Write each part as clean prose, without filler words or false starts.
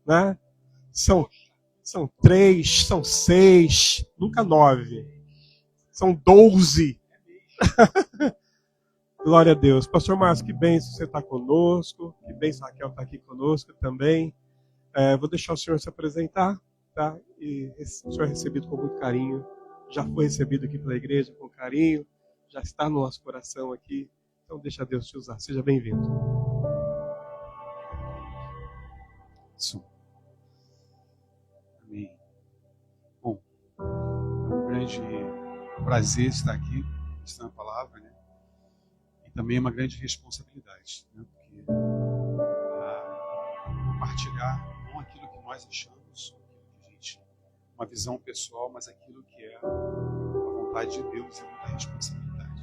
né? São 3, são 6, nunca 9. São 12. Glória a Deus. Pastor Márcio, que bênção você está conosco. Que bênção a Raquel está aqui conosco também. Vou deixar o senhor se apresentar, tá? E o senhor é recebido com muito carinho. Já foi recebido aqui pela igreja com carinho. Já está no nosso coração aqui. Então deixa Deus te usar. Seja bem-vindo. Amém. Bom, é um grande prazer estar aqui, estar na palavra, né? E também é uma grande responsabilidade, né? Porque compartilhar não aquilo que nós achamos, aquilo que a gente, uma visão pessoal, mas aquilo que é a vontade de Deus e muita responsabilidade.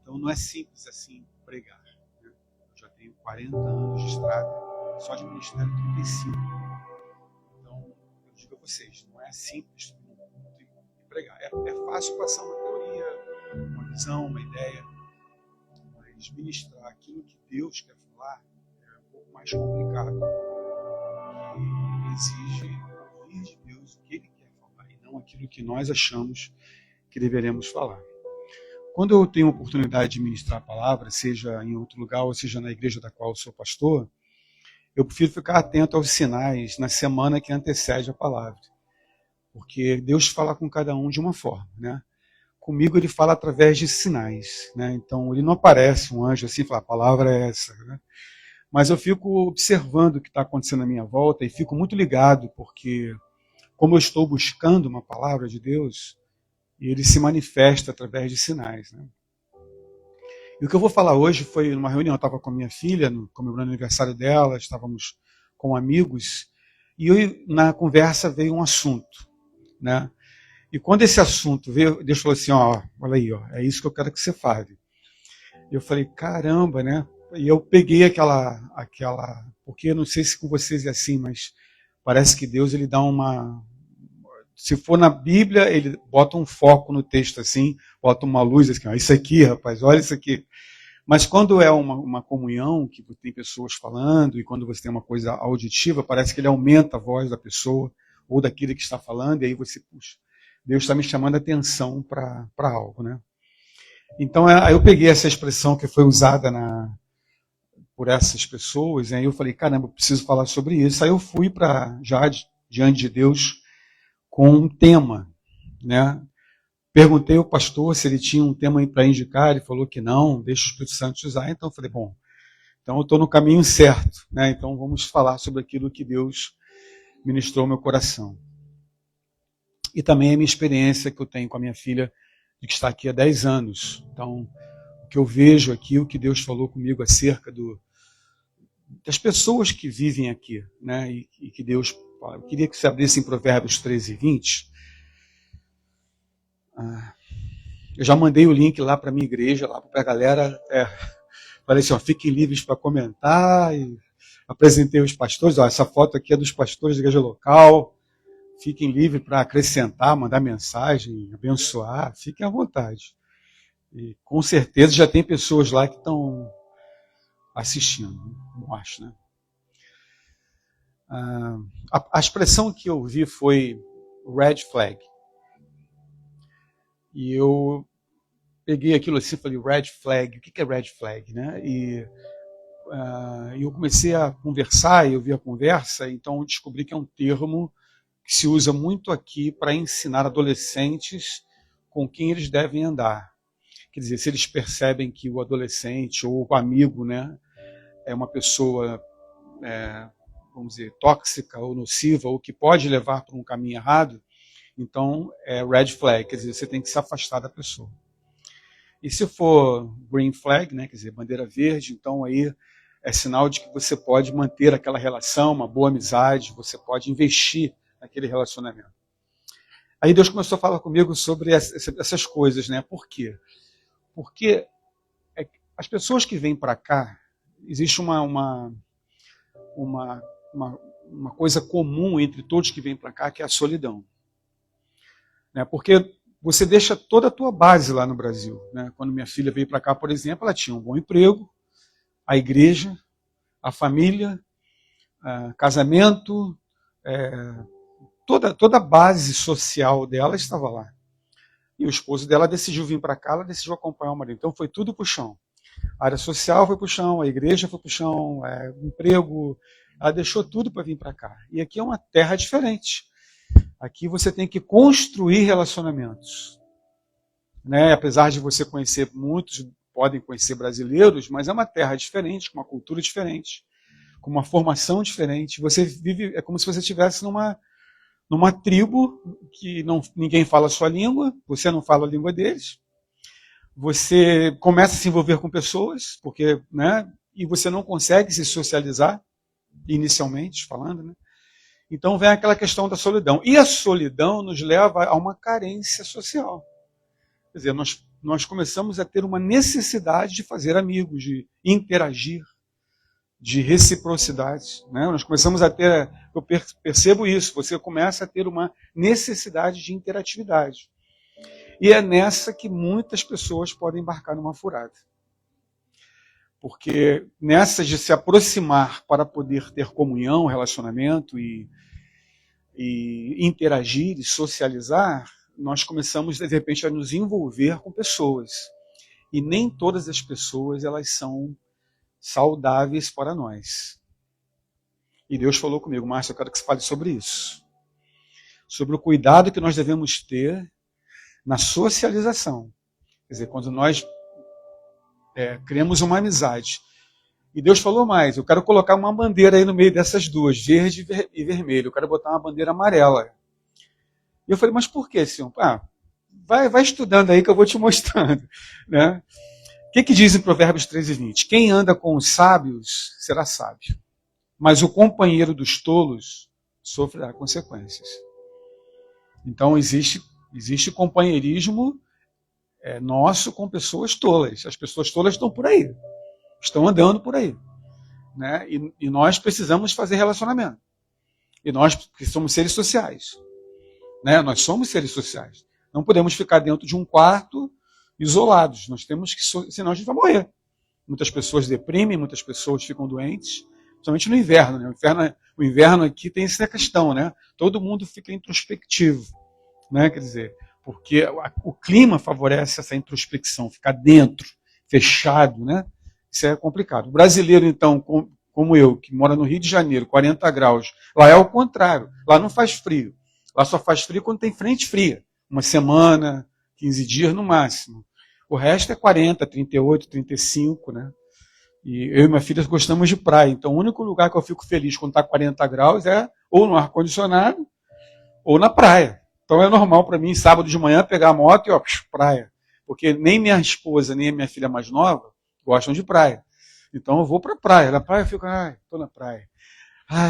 Então não é simples assim pregar, né? Eu já tenho 40 anos de estrada, só de ministério 35. Então eu digo a vocês, não é simples subir num culto e pregar. É fácil passar uma teoria, uma visão, uma ideia, mas ministrar aquilo que Deus quer falar é um pouco mais complicado. E exige ouvir de Deus o que Ele quer falar e não aquilo que nós achamos que deveremos falar. Quando eu tenho a oportunidade de ministrar a palavra, seja em outro lugar ou seja na igreja da qual eu sou pastor, eu prefiro ficar atento aos sinais na semana que antecede a palavra. Porque Deus fala com cada um de uma forma, né? Comigo Ele fala através de sinais, né? Então Ele não aparece um anjo assim e fala, a palavra é essa, né? Mas eu fico observando o que está acontecendo à minha volta e fico muito ligado, porque como eu estou buscando uma palavra de Deus, Ele se manifesta através de sinais, né? E o que eu vou falar hoje foi numa reunião, eu estava com a minha filha, comemorando o aniversário dela, estávamos com amigos, e na conversa veio um assunto, né? E quando esse assunto veio, Deus falou assim, ó, olha aí, ó, é isso que eu quero que você fale. E eu falei, caramba, né? E eu peguei aquela, porque eu não sei se com vocês é assim, mas parece que Deus ele dá uma, se for na Bíblia, ele bota um foco no texto assim, bota uma luz assim, ó, isso aqui, rapaz, olha isso aqui. Mas quando é uma comunhão, que tem pessoas falando, e quando você tem uma coisa auditiva, parece que ele aumenta a voz da pessoa, ou daquele que está falando, e aí você, puxa, Deus está me chamando a atenção para algo, né? Então, aí eu peguei essa expressão que foi usada por essas pessoas, e aí eu falei, caramba, eu preciso falar sobre isso. Aí eu fui já diante de Deus com um tema, né? Perguntei ao pastor se ele tinha um tema para indicar, ele falou que não, deixa o Espírito Santo te usar. Então eu falei, bom, então eu estou no caminho certo, né? Então vamos falar sobre aquilo que Deus ministrou ao meu coração. E também a minha experiência que eu tenho com a minha filha, de que está aqui há 10 anos. Então, o que eu vejo aqui, o que Deus falou comigo acerca das pessoas que vivem aqui, né? E que Deus fala. Eu queria que você abrisse em Provérbios 13 e 20. Eu já mandei o link lá para a minha igreja, lá para a galera. Falei assim, ó, fiquem livres para comentar. E apresentei os pastores. Ó, essa foto aqui é dos pastores da igreja local. Fiquem livres para acrescentar, mandar mensagem, abençoar. Fiquem à vontade. E com certeza já tem pessoas lá que estão assistindo, eu acho, né? A expressão que eu vi foi red flag. E eu peguei aquilo assim e falei, red flag, o que é red flag, né? E eu comecei a conversar, eu vi a conversa, então eu descobri que é um termo que se usa muito aqui para ensinar adolescentes com quem eles devem andar. Quer dizer, se eles percebem que o adolescente ou o amigo, né, é uma pessoa, vamos dizer, tóxica ou nociva, ou que pode levar para um caminho errado, então é red flag, quer dizer, você tem que se afastar da pessoa. E se for green flag, né, quer dizer, bandeira verde, então aí é sinal de que você pode manter aquela relação, uma boa amizade, você pode investir naquele relacionamento. Aí Deus começou a falar comigo sobre essas coisas, né? Por quê? Porque as pessoas que vêm para cá, existe uma coisa comum entre todos que vêm para cá, que é a solidão. Né? Porque você deixa toda a tua base lá no Brasil. Né? Quando minha filha veio para cá, por exemplo, ela tinha um bom emprego, a igreja, a família, casamento, toda a base social dela estava lá. E o esposo dela decidiu vir para cá, ela decidiu acompanhar o marido. Então foi tudo para o chão. A área social foi para o chão, a igreja foi para o chão, emprego, ela deixou tudo para vir para cá. E aqui é uma terra diferente. Aqui você tem que construir relacionamentos. Né? Apesar de você conhecer, muitos podem conhecer brasileiros, mas é uma terra diferente, com uma cultura diferente, com uma formação diferente. Você vive, é como se você estivesse numa tribo que ninguém fala a sua língua, você não fala a língua deles. Você começa a se envolver com pessoas, porque, né, e você não consegue se socializar, inicialmente falando. Né? Então vem aquela questão da solidão. E a solidão nos leva a uma carência social. Quer dizer, nós começamos a ter uma necessidade de fazer amigos, de interagir, de reciprocidade. Né? Nós começamos a ter, eu percebo isso, você começa a ter uma necessidade de interatividade. E é nessa que muitas pessoas podem embarcar numa furada. Porque nessa de se aproximar para poder ter comunhão, relacionamento e interagir e socializar, nós começamos, de repente, a nos envolver com pessoas. E nem todas as pessoas elas são saudáveis para nós. E Deus falou comigo, Márcio, eu quero que você fale sobre isso. Sobre o cuidado que nós devemos ter na socialização. Quer dizer, quando nós criamos uma amizade. E Deus falou mais, eu quero colocar uma bandeira aí no meio dessas duas, verde e vermelho. Eu quero botar uma bandeira amarela. E eu falei, mas por que, Senhor? Vai estudando aí que eu vou te mostrando. Né? O que diz em Provérbios 13:20? Quem anda com os sábios será sábio, mas o companheiro dos tolos sofrerá consequências. Então existe companheirismo nosso com pessoas tolas. As pessoas tolas estão por aí, estão andando por aí. Né? E nós precisamos fazer relacionamento. E nós, que somos seres sociais. Né? Nós somos seres sociais. Não podemos ficar dentro de um quarto isolados. Nós temos que, senão a gente vai morrer. Muitas pessoas deprimem, muitas pessoas ficam doentes, principalmente no inverno. Né? O inverno aqui tem essa questão, né? Todo mundo fica introspectivo. Né? Quer dizer, porque o clima favorece essa introspecção, ficar dentro, fechado, né? Isso é complicado. O brasileiro, então, como eu, que mora no Rio de Janeiro, 40 graus, lá é o contrário. Lá não faz frio. Lá só faz frio quando tem frente fria. Uma semana, 15 dias no máximo. O resto é 40, 38, 35, né? E eu e minha filha gostamos de praia. Então o único lugar que eu fico feliz quando está 40 graus é ou no ar-condicionado ou na praia. Então é normal para mim, sábado de manhã, pegar a moto e praia. Porque nem minha esposa, nem a minha filha mais nova gostam de praia. Então eu vou para a praia. Na praia eu fico, estou na praia.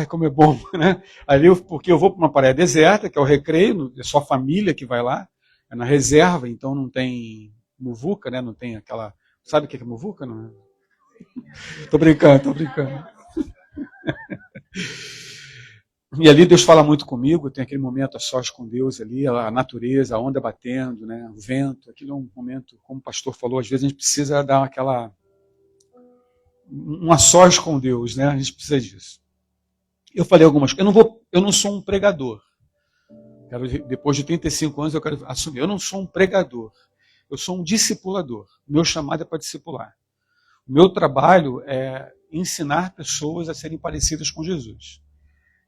Como é bom, né? Ali, porque eu vou para uma praia deserta, que é o Recreio, é só a família que vai lá, é na reserva, então não tem muvuca, né? Não tem aquela... Sabe o que é muvuca? Não é? Tô brincando. E ali Deus fala muito comigo, tem aquele momento a sós com Deus ali, a natureza, a onda batendo, né? O vento, aquilo é um momento, como o pastor falou, às vezes a gente precisa dar um a sós com Deus, né? A gente precisa disso. Eu falei algumas coisas. Eu não sou um pregador. Depois de 35 anos eu quero assumir. Eu não sou um pregador. Eu sou um discipulador. Meu chamado é para discipular. O meu trabalho é ensinar pessoas a serem parecidas com Jesus.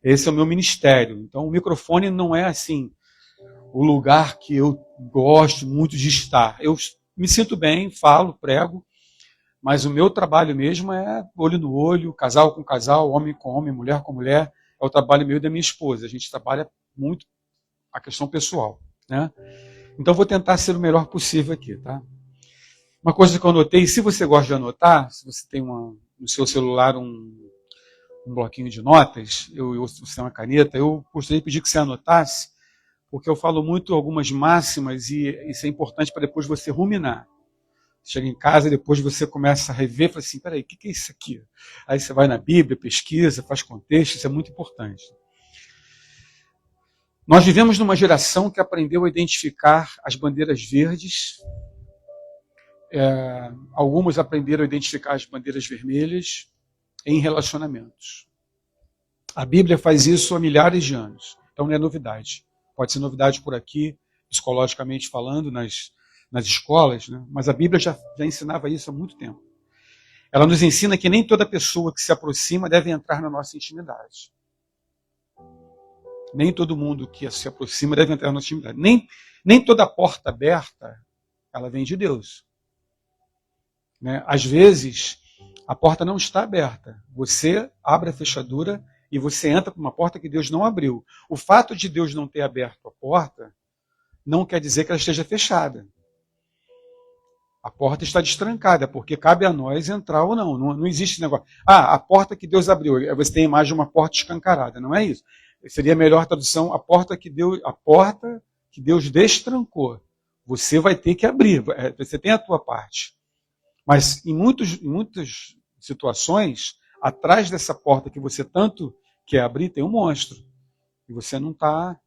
Esse é o meu ministério. Então o microfone não é assim o lugar que eu gosto muito de estar. Eu me sinto bem, falo, prego, mas o meu trabalho mesmo é olho no olho, casal com casal, homem com homem, mulher com mulher. É o trabalho meu e da minha esposa. A gente trabalha muito a questão pessoal. Né? Então vou tentar ser o melhor possível aqui. Tá? Uma coisa que eu anotei, se você gosta de anotar, se você tem no seu celular um bloquinho de notas, você tem uma caneta, eu gostaria de pedir que você anotasse, porque eu falo muito algumas máximas e isso é importante para depois você ruminar. Chega em casa e depois você começa a rever e fala assim, peraí, o que é isso aqui? Aí você vai na Bíblia, pesquisa, faz contexto, isso é muito importante. Nós vivemos numa geração que aprendeu a identificar as bandeiras verdes, algumas aprenderam a identificar as bandeiras vermelhas, em relacionamentos. A Bíblia faz isso há milhares de anos, então não é novidade. Pode ser novidade por aqui, psicologicamente falando, nas escolas, né? Mas a Bíblia já ensinava isso há muito tempo. Ela nos ensina que nem toda pessoa que se aproxima deve entrar na nossa intimidade. Nem todo mundo que se aproxima deve entrar na nossa intimidade. Nem toda porta aberta, ela vem de Deus. Né? Às vezes, a porta não está aberta. Você abre a fechadura e você entra por uma porta que Deus não abriu. O fato de Deus não ter aberto a porta não quer dizer que ela esteja fechada. A porta está destrancada, porque cabe a nós entrar ou não. Não existe negócio. A porta que Deus abriu. Você tem a imagem de uma porta escancarada. Não é isso. Seria a melhor tradução, a porta que Deus destrancou. Você vai ter que abrir. Você tem a tua parte. Mas em muitas situações, atrás dessa porta que você tanto quer abrir, tem um monstro. E você não está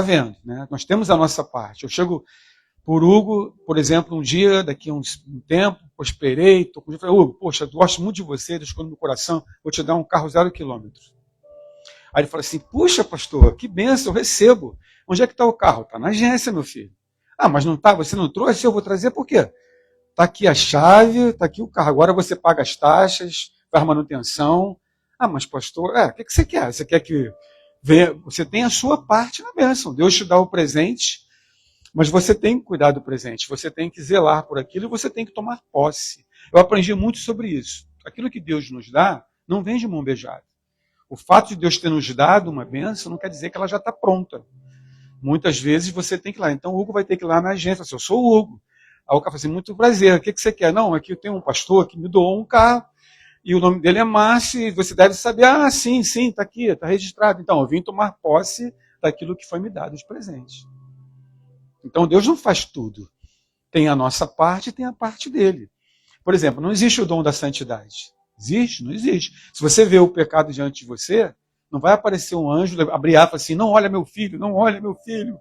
vendo. Né? Nós temos a nossa parte. Eu chego por Hugo, por exemplo, um dia, daqui a um tempo, prosperei, estou com ele, falei, Hugo, poxa, eu gosto muito de você, Deus escolheu no meu coração, vou te dar um carro 0 km. Aí ele fala assim, puxa, pastor, que bênção, eu recebo. Onde é que está o carro? Está na agência, meu filho. Ah, mas não está, você não trouxe, eu vou trazer por quê? Está aqui a chave, está aqui o carro, agora você paga as taxas, faz manutenção. Ah, mas pastor, o que você quer? Você quer que você tem a sua parte na bênção. Deus te dá o presente, mas você tem que cuidar do presente, você tem que zelar por aquilo e você tem que tomar posse. Eu aprendi muito sobre isso. Aquilo que Deus nos dá não vem de mão beijada. O fato de Deus ter nos dado uma bênção não quer dizer que ela já está pronta. Muitas vezes você tem que ir lá. Então o Hugo vai ter que ir lá na agência. Eu sou o Hugo. Aí o cara fala assim, muito prazer, o que você quer? Não, aqui eu tenho um pastor que me doou um carro e o nome dele é Márcio e você deve saber, sim, está aqui, está registrado. Então eu vim tomar posse daquilo que foi me dado de presente. Então Deus não faz tudo. Tem a nossa parte e tem a parte dele. Por exemplo, não existe o dom da santidade. Existe? Não existe. Se você vê o pecado diante de você, não vai aparecer um anjo, abrir a e falar assim, não olha meu filho, não olha meu filho.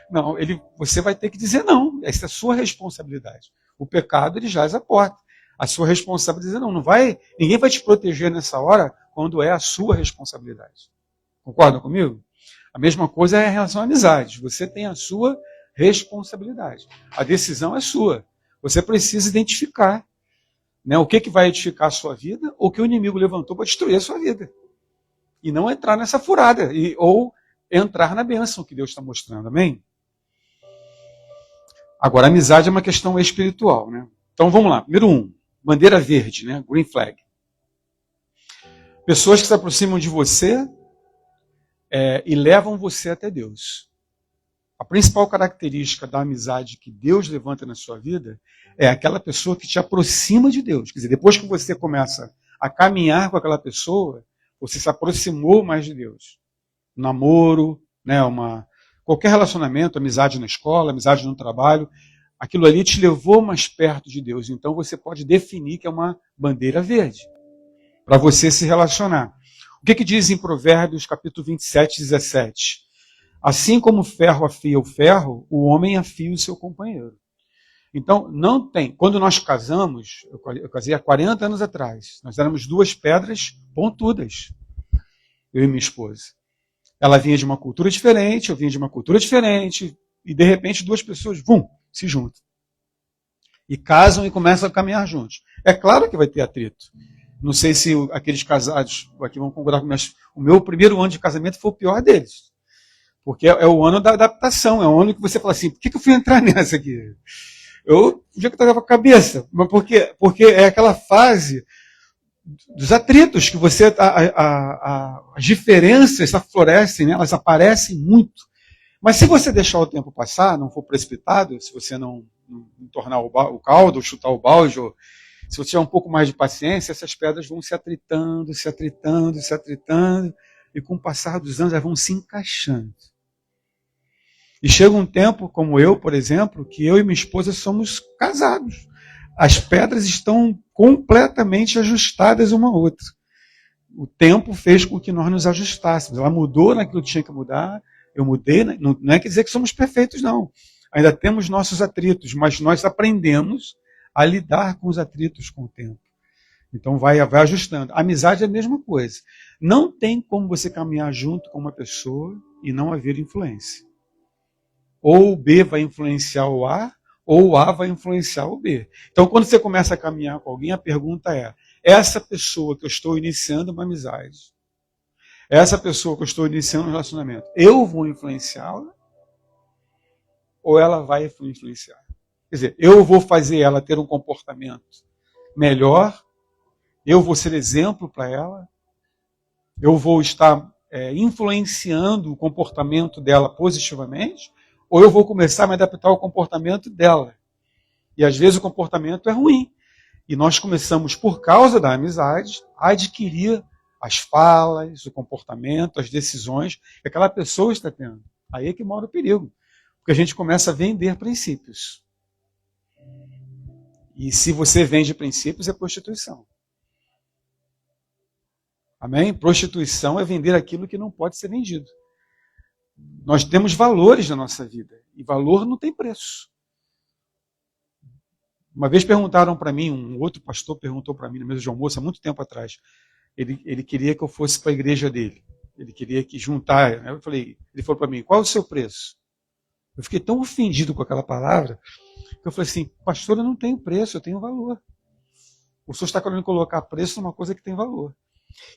Não, você vai ter que dizer não. Essa é a sua responsabilidade. O pecado, ele jaz à porta. A sua responsabilidade é dizer não vai, ninguém vai te proteger nessa hora quando é a sua responsabilidade. Concordam comigo? A mesma coisa é em relação à amizade. Você tem a sua responsabilidade. A decisão é sua. Você precisa identificar, né, o que vai edificar a sua vida ou o que o inimigo levantou para destruir a sua vida. E não entrar nessa furada, ou entrar na bênção que Deus está mostrando. Amém? Agora, a amizade é uma questão espiritual. Né? Então vamos lá. Número 1, bandeira verde, né? Green flag. Pessoas que se aproximam de você e levam você até Deus. A principal característica da amizade que Deus levanta na sua vida é aquela pessoa que te aproxima de Deus. Quer dizer, depois que você começa a caminhar com aquela pessoa, você se aproximou mais de Deus. Namoro, né, qualquer relacionamento, amizade na escola, amizade no trabalho, aquilo ali te levou mais perto de Deus. Então você pode definir que é uma bandeira verde para você se relacionar. O que diz em Provérbios capítulo 27, 17? Assim como o ferro afia o ferro, o homem afia o seu companheiro. Então, não tem. Quando nós casamos, eu casei há 40 anos atrás, nós éramos 2 pedras pontudas, eu e minha esposa. Ela vinha de uma cultura diferente, eu vinha de uma cultura diferente, e de repente 2 pessoas, se juntam. E casam e começam a caminhar juntos. É claro que vai ter atrito. Não sei se aqueles casados aqui vão concordar comigo, mas o meu primeiro ano de casamento foi o pior deles. Porque é o ano da adaptação, é o ano que você fala assim, por que eu fui entrar nessa aqui? Eu já que estava com a cabeça, mas porque é aquela fase dos atritos que você, as diferenças florescem, né? Elas aparecem muito. Mas se você deixar o tempo passar, não for precipitado, se você não tornar o caldo, ou chutar o balde, ou se você tiver um pouco mais de paciência, essas pedras vão se atritando, se atritando, se atritando, e com o passar dos anos elas vão se encaixando. E chega um tempo, como eu, por exemplo, que eu e minha esposa somos casados. As pedras estão completamente ajustadas uma à outra. O tempo fez com que nós nos ajustássemos. Ela mudou naquilo que tinha que mudar, eu mudei. Não é quer dizer que somos perfeitos, não. Ainda temos nossos atritos, mas nós aprendemos a lidar com os atritos com o tempo. Então vai ajustando. A amizade é a mesma coisa. Não tem como você caminhar junto com uma pessoa e não haver influência. Ou o B vai influenciar o A, ou o A vai influenciar o B. Então, quando você começa a caminhar com alguém, a pergunta é: essa pessoa que eu estou iniciando uma amizade, essa pessoa que eu estou iniciando um relacionamento, eu vou influenciá-la? Ou ela vai influenciar? Quer dizer, eu vou fazer ela ter um comportamento melhor, eu vou ser exemplo para ela, eu vou estar influenciando o comportamento dela positivamente, ou eu vou começar a me adaptar ao comportamento dela. E às vezes o comportamento é ruim. E nós começamos, por causa da amizade, a adquirir as falas, o comportamento, as decisões que aquela pessoa está tendo. Aí é que mora o perigo. Porque a gente começa a vender princípios. E se você vende princípios, é prostituição. Amém? Prostituição é vender aquilo que não pode ser vendido. Nós temos valores na nossa vida. E valor não tem preço. Uma vez perguntaram para mim, um outro pastor perguntou para mim na mesa de almoço, há muito tempo atrás. Ele queria que eu fosse para a igreja dele. Ele queria que juntar. Ele falou para mim, qual é o seu preço? Eu fiquei tão ofendido com aquela palavra, que eu falei assim, pastor, eu não tenho preço, eu tenho valor. O senhor está querendo colocar preço numa coisa que tem valor.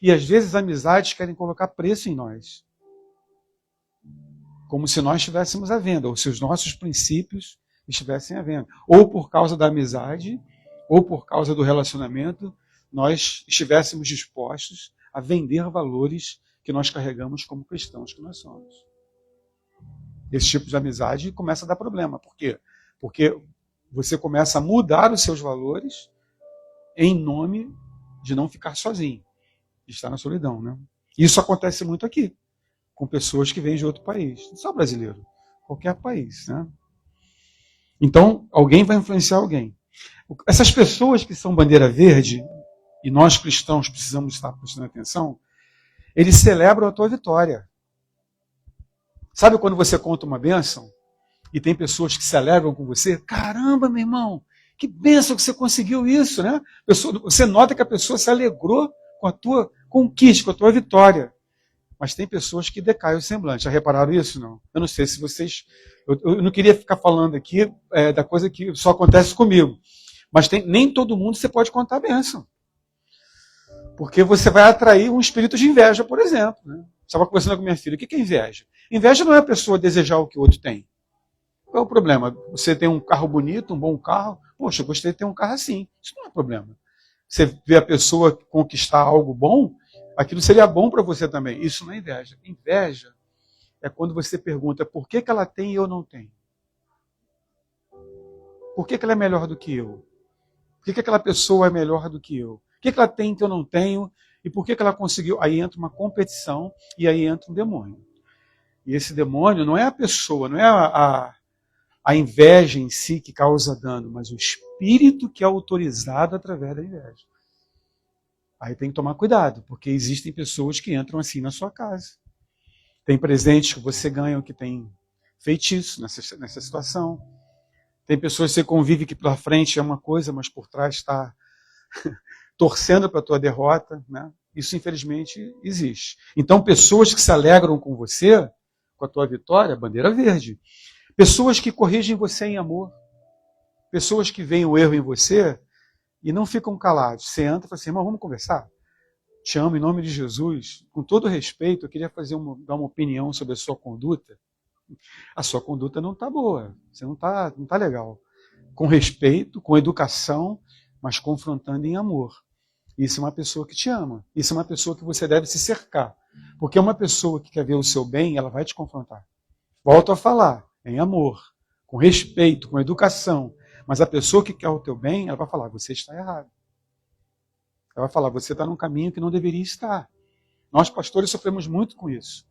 E às vezes amizades querem colocar preço em nós. Como se nós estivéssemos à venda, ou se os nossos princípios estivessem à venda. Ou por causa da amizade, ou por causa do relacionamento, nós estivéssemos dispostos a vender valores que nós carregamos como cristãos que nós somos. Esse tipo de amizade começa a dar problema. Por quê? Porque você começa a mudar os seus valores em nome de não ficar sozinho, de estar na solidão, né? Isso acontece muito aqui, com pessoas que vêm de outro país, não só brasileiro, qualquer país, né? Então, alguém vai influenciar alguém. Essas pessoas que são bandeira verde, e nós cristãos precisamos estar prestando atenção, eles celebram a tua vitória. Sabe quando você conta uma bênção e tem pessoas que celebram com você? Caramba, meu irmão, que bênção que você conseguiu isso, né? Você nota que a pessoa se alegrou com a tua conquista, com a tua vitória. Mas tem pessoas que decaem o semblante. Já repararam isso? Não? Eu não sei se vocês... Eu não queria ficar falando aqui da coisa que só acontece comigo. Mas nem todo mundo você pode contar a bênção. Porque você vai atrair um espírito de inveja, por exemplo. Né? Estava conversando com minha filha. O que é inveja? Inveja não é a pessoa desejar o que o outro tem. Qual é o problema? Você tem um carro bonito, um bom carro. Poxa, eu gostaria de ter um carro assim. Isso não é problema. Você vê a pessoa conquistar algo bom, aquilo seria bom para você também. Isso não é inveja. Inveja é quando você pergunta por que ela tem e eu não tenho. Por que ela é melhor do que eu? Por que aquela pessoa é melhor do que eu? O que ela tem que eu não tenho? E por que ela conseguiu? Aí entra uma competição e aí entra um demônio. E esse demônio não é a pessoa, não é a inveja em si que causa dano, mas o espírito que é autorizado através da inveja. Aí tem que tomar cuidado, porque existem pessoas que entram assim na sua casa. Tem presentes que você ganha que tem feitiço nessa situação. Tem pessoas que você convive que pela frente é uma coisa, mas por trás está torcendo para a tua derrota. Né? Isso, infelizmente, existe. Então, pessoas que se alegram com você, com a tua vitória, bandeira verde. Pessoas que corrigem você em amor. Pessoas que veem o erro em você e não ficam calados. Você entra e fala assim, irmão, vamos conversar? Te amo em nome de Jesus. Com todo respeito, eu queria dar uma opinião sobre a sua conduta. A sua conduta não está boa. Você não tá legal. Com respeito, com educação, mas confrontando em amor. Isso é uma pessoa que te ama. Isso é uma pessoa que você deve se cercar. Porque uma pessoa que quer ver o seu bem, ela vai te confrontar. Volto a falar, em amor, com respeito, com educação. Mas a pessoa que quer o teu bem, ela vai falar, você está errado. Ela vai falar, você está num caminho que não deveria estar. Nós, pastores, sofremos muito com isso.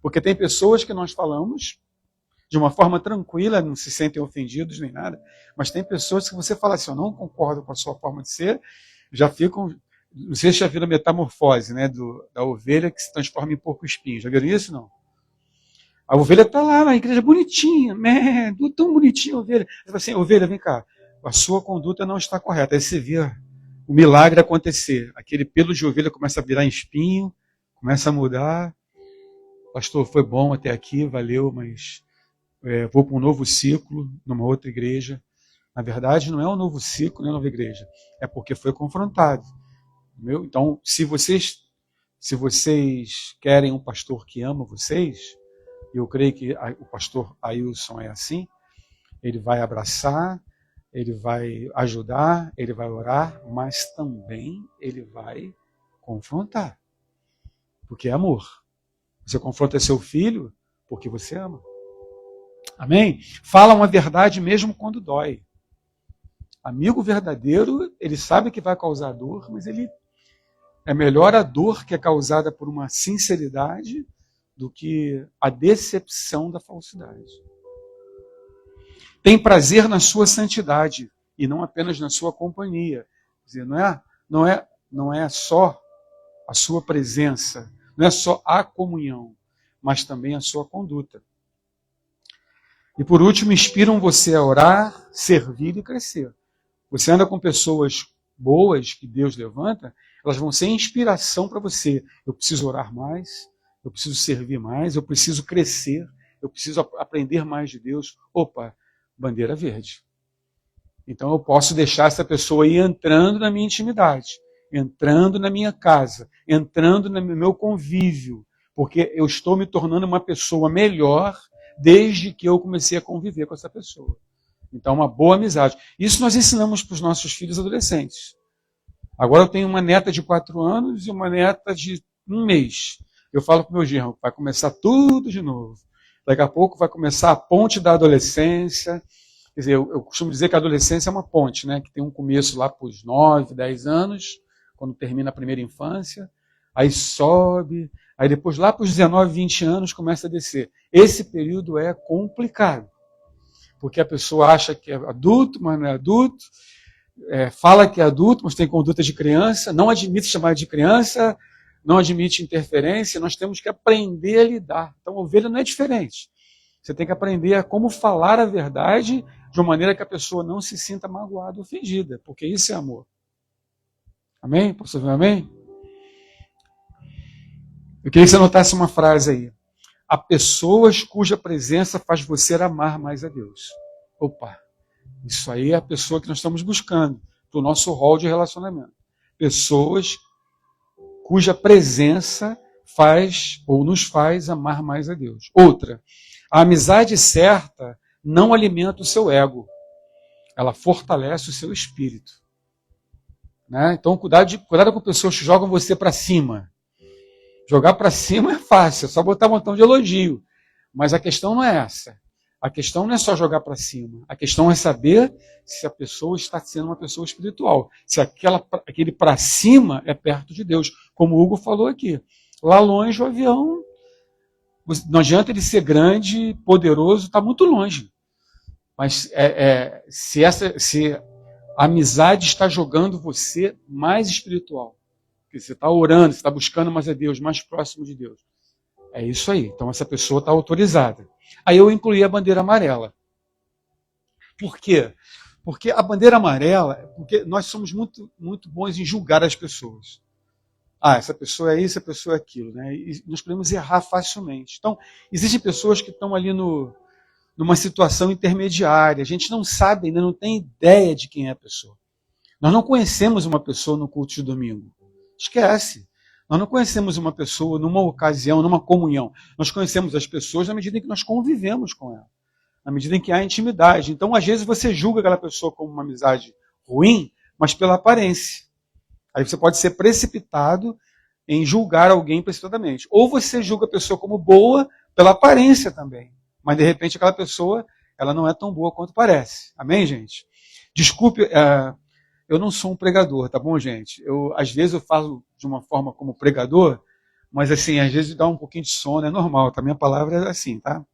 Porque tem pessoas que nós falamos de uma forma tranquila, não se sentem ofendidos nem nada, mas tem pessoas que você fala assim, eu não concordo com a sua forma de ser, já ficam, não sei se já viram a metamorfose, né, da ovelha que se transforma em porco-espinho. Já viram isso, não? A ovelha está lá na igreja bonitinha, tão bonitinha a ovelha. Você fala assim, ovelha, vem cá, a sua conduta não está correta. Aí você vê o milagre acontecer. Aquele pelo de ovelha começa a virar em espinho, começa a mudar. Pastor, foi bom até aqui, valeu, mas vou para um novo ciclo, numa outra igreja. Na verdade, não é um novo ciclo, não é uma nova igreja. É porque foi confrontado. Entendeu? Então, se vocês querem um pastor que ama vocês, e eu creio que o pastor Ailson é assim, ele vai abraçar, ele vai ajudar, ele vai orar, mas também ele vai confrontar. Porque é amor. Você confronta seu filho porque você ama. Amém? Fala uma verdade mesmo quando dói. Amigo verdadeiro, ele sabe que vai causar dor, mas é melhor a dor que é causada por uma sinceridade do que a decepção da falsidade. Tem prazer na sua santidade e não apenas na sua companhia. Quer dizer, não é só a sua presença, não é só a comunhão, mas também a sua conduta. E por último, inspiram você a orar, servir e crescer. Você anda com pessoas boas que Deus levanta, elas vão ser inspiração para você. Eu preciso orar mais, eu preciso servir mais, eu preciso crescer, eu preciso aprender mais de Deus. Opa, bandeira verde. Então eu posso deixar essa pessoa ir entrando na minha intimidade, entrando na minha casa, entrando no meu convívio, porque eu estou me tornando uma pessoa melhor desde que eu comecei a conviver com essa pessoa. Então, uma boa amizade. Isso nós ensinamos para os nossos filhos adolescentes. Agora eu tenho uma neta de 4 anos e uma neta de 1 mês. Eu falo para o meu genro, vai começar tudo de novo. Daqui a pouco vai começar a ponte da adolescência. Quer dizer, eu costumo dizer que a adolescência é uma ponte, né? Que tem um começo lá para os 9, 10 anos, quando termina a primeira infância. Aí sobe, aí depois lá para os 19, 20 anos começa a descer. Esse período é complicado. Porque a pessoa acha que é adulto, mas não é adulto, fala que é adulto, mas tem conduta de criança, não admite chamar de criança, não admite interferência, nós temos que aprender a lidar. Então, ovelha não é diferente. Você tem que aprender a como falar a verdade de uma maneira que a pessoa não se sinta magoada ou ofendida, porque isso é amor. Amém? Posso ouvir um amém? Eu queria que você anotasse uma frase aí. Há pessoas cuja presença faz você amar mais a Deus. Opa, isso aí é a pessoa que nós estamos buscando para o nosso rol de relacionamento. Pessoas cuja presença faz ou nos faz amar mais a Deus. Outra, a amizade certa não alimenta o seu ego. Ela fortalece o seu espírito. Né? Então, cuidado com pessoas que jogam você para cima. Jogar para cima é fácil, é só botar um botão de elogio. Mas a questão não é essa. A questão não é só jogar para cima. A questão é saber se a pessoa está sendo uma pessoa espiritual. Se aquele para cima é perto de Deus. Como o Hugo falou aqui. Lá longe o avião, não adianta ele ser grande, poderoso, está muito longe. Mas se a amizade está jogando você mais espiritual, que você está orando, você está buscando mais a Deus, mais próximo de Deus. É isso aí. Então essa pessoa está autorizada. Aí eu incluí a bandeira amarela. Por quê? Porque a bandeira amarela, porque nós somos muito, muito bons em julgar as pessoas. Essa pessoa é isso, essa pessoa é aquilo. Né? E nós podemos errar facilmente. Então, existem pessoas que estão ali numa situação intermediária. A gente não sabe, ainda não tem ideia de quem é a pessoa. Nós não conhecemos uma pessoa no culto de domingo. Esquece. Nós não conhecemos uma pessoa numa ocasião, numa comunhão. Nós conhecemos as pessoas na medida em que nós convivemos com ela. Na medida em que há intimidade. Então, às vezes, você julga aquela pessoa como uma amizade ruim, mas pela aparência. Aí você pode ser precipitado em julgar alguém precipitadamente. Ou você julga a pessoa como boa pela aparência também. Mas, de repente, aquela pessoa ela não é tão boa quanto parece. Amém, gente? Desculpe... Eu não sou um pregador, tá bom, gente? Às vezes eu falo de uma forma como pregador, mas assim, às vezes dá um pouquinho de sono, é normal, tá? Minha palavra é assim, tá?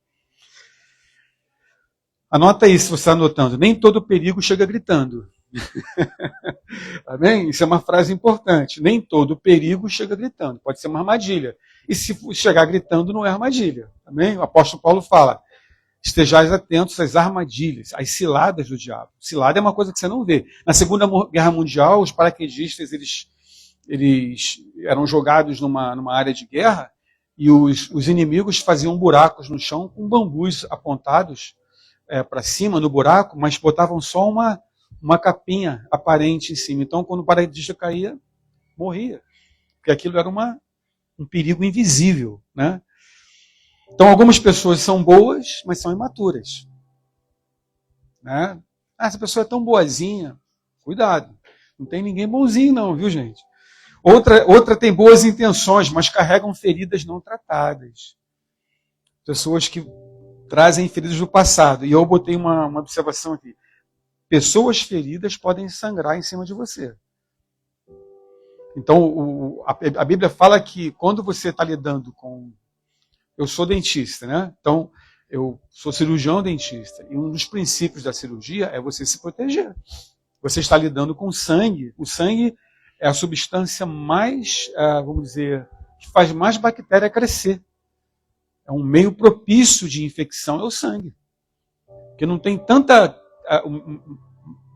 Anota aí se você está anotando. Nem todo perigo chega gritando. Amém? Isso é uma frase importante. Nem todo perigo chega gritando. Pode ser uma armadilha. E se chegar gritando, não é armadilha. Amém? O apóstolo Paulo fala, estejais atentos às armadilhas, às ciladas do diabo. Cilada é uma coisa que você não vê. Na Segunda Guerra Mundial, os paraquedistas, eles eram jogados numa área de guerra e os inimigos faziam buracos no chão com bambus apontados para cima no buraco, mas botavam só uma capinha aparente em cima. Então, quando o paraquedista caía, morria. Porque aquilo era um perigo invisível, né? Então, algumas pessoas são boas, mas são imaturas. Né? Essa pessoa é tão boazinha. Cuidado. Não tem ninguém bonzinho não, viu, gente? Outra tem boas intenções, mas carregam feridas não tratadas. Pessoas que trazem feridas do passado. E eu botei uma observação aqui. Pessoas feridas podem sangrar em cima de você. Então, a Bíblia fala que quando você está lidando com... Eu sou dentista, né? Então, eu sou cirurgião dentista. E um dos princípios da cirurgia é você se proteger. Você está lidando com sangue. O sangue é a substância mais, vamos dizer, que faz mais bactéria crescer. É um meio propício de infecção, é o sangue. Porque não tem tanta...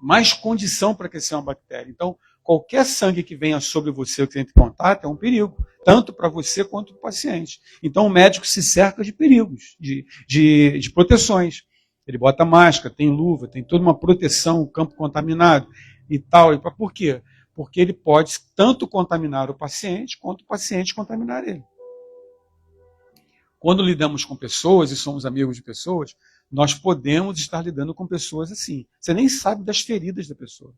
mais condição para crescer uma bactéria. Então, qualquer sangue que venha sobre você, que você entre em contato, é um perigo, tanto para você quanto para o paciente. Então, o médico se cerca de perigos, de proteções. Ele bota máscara, tem luva, tem toda uma proteção, campo contaminado e tal. Por quê? Porque ele pode tanto contaminar o paciente, quanto o paciente contaminar ele. Quando lidamos com pessoas e somos amigos de pessoas, nós podemos estar lidando com pessoas assim. Você nem sabe das feridas da pessoa.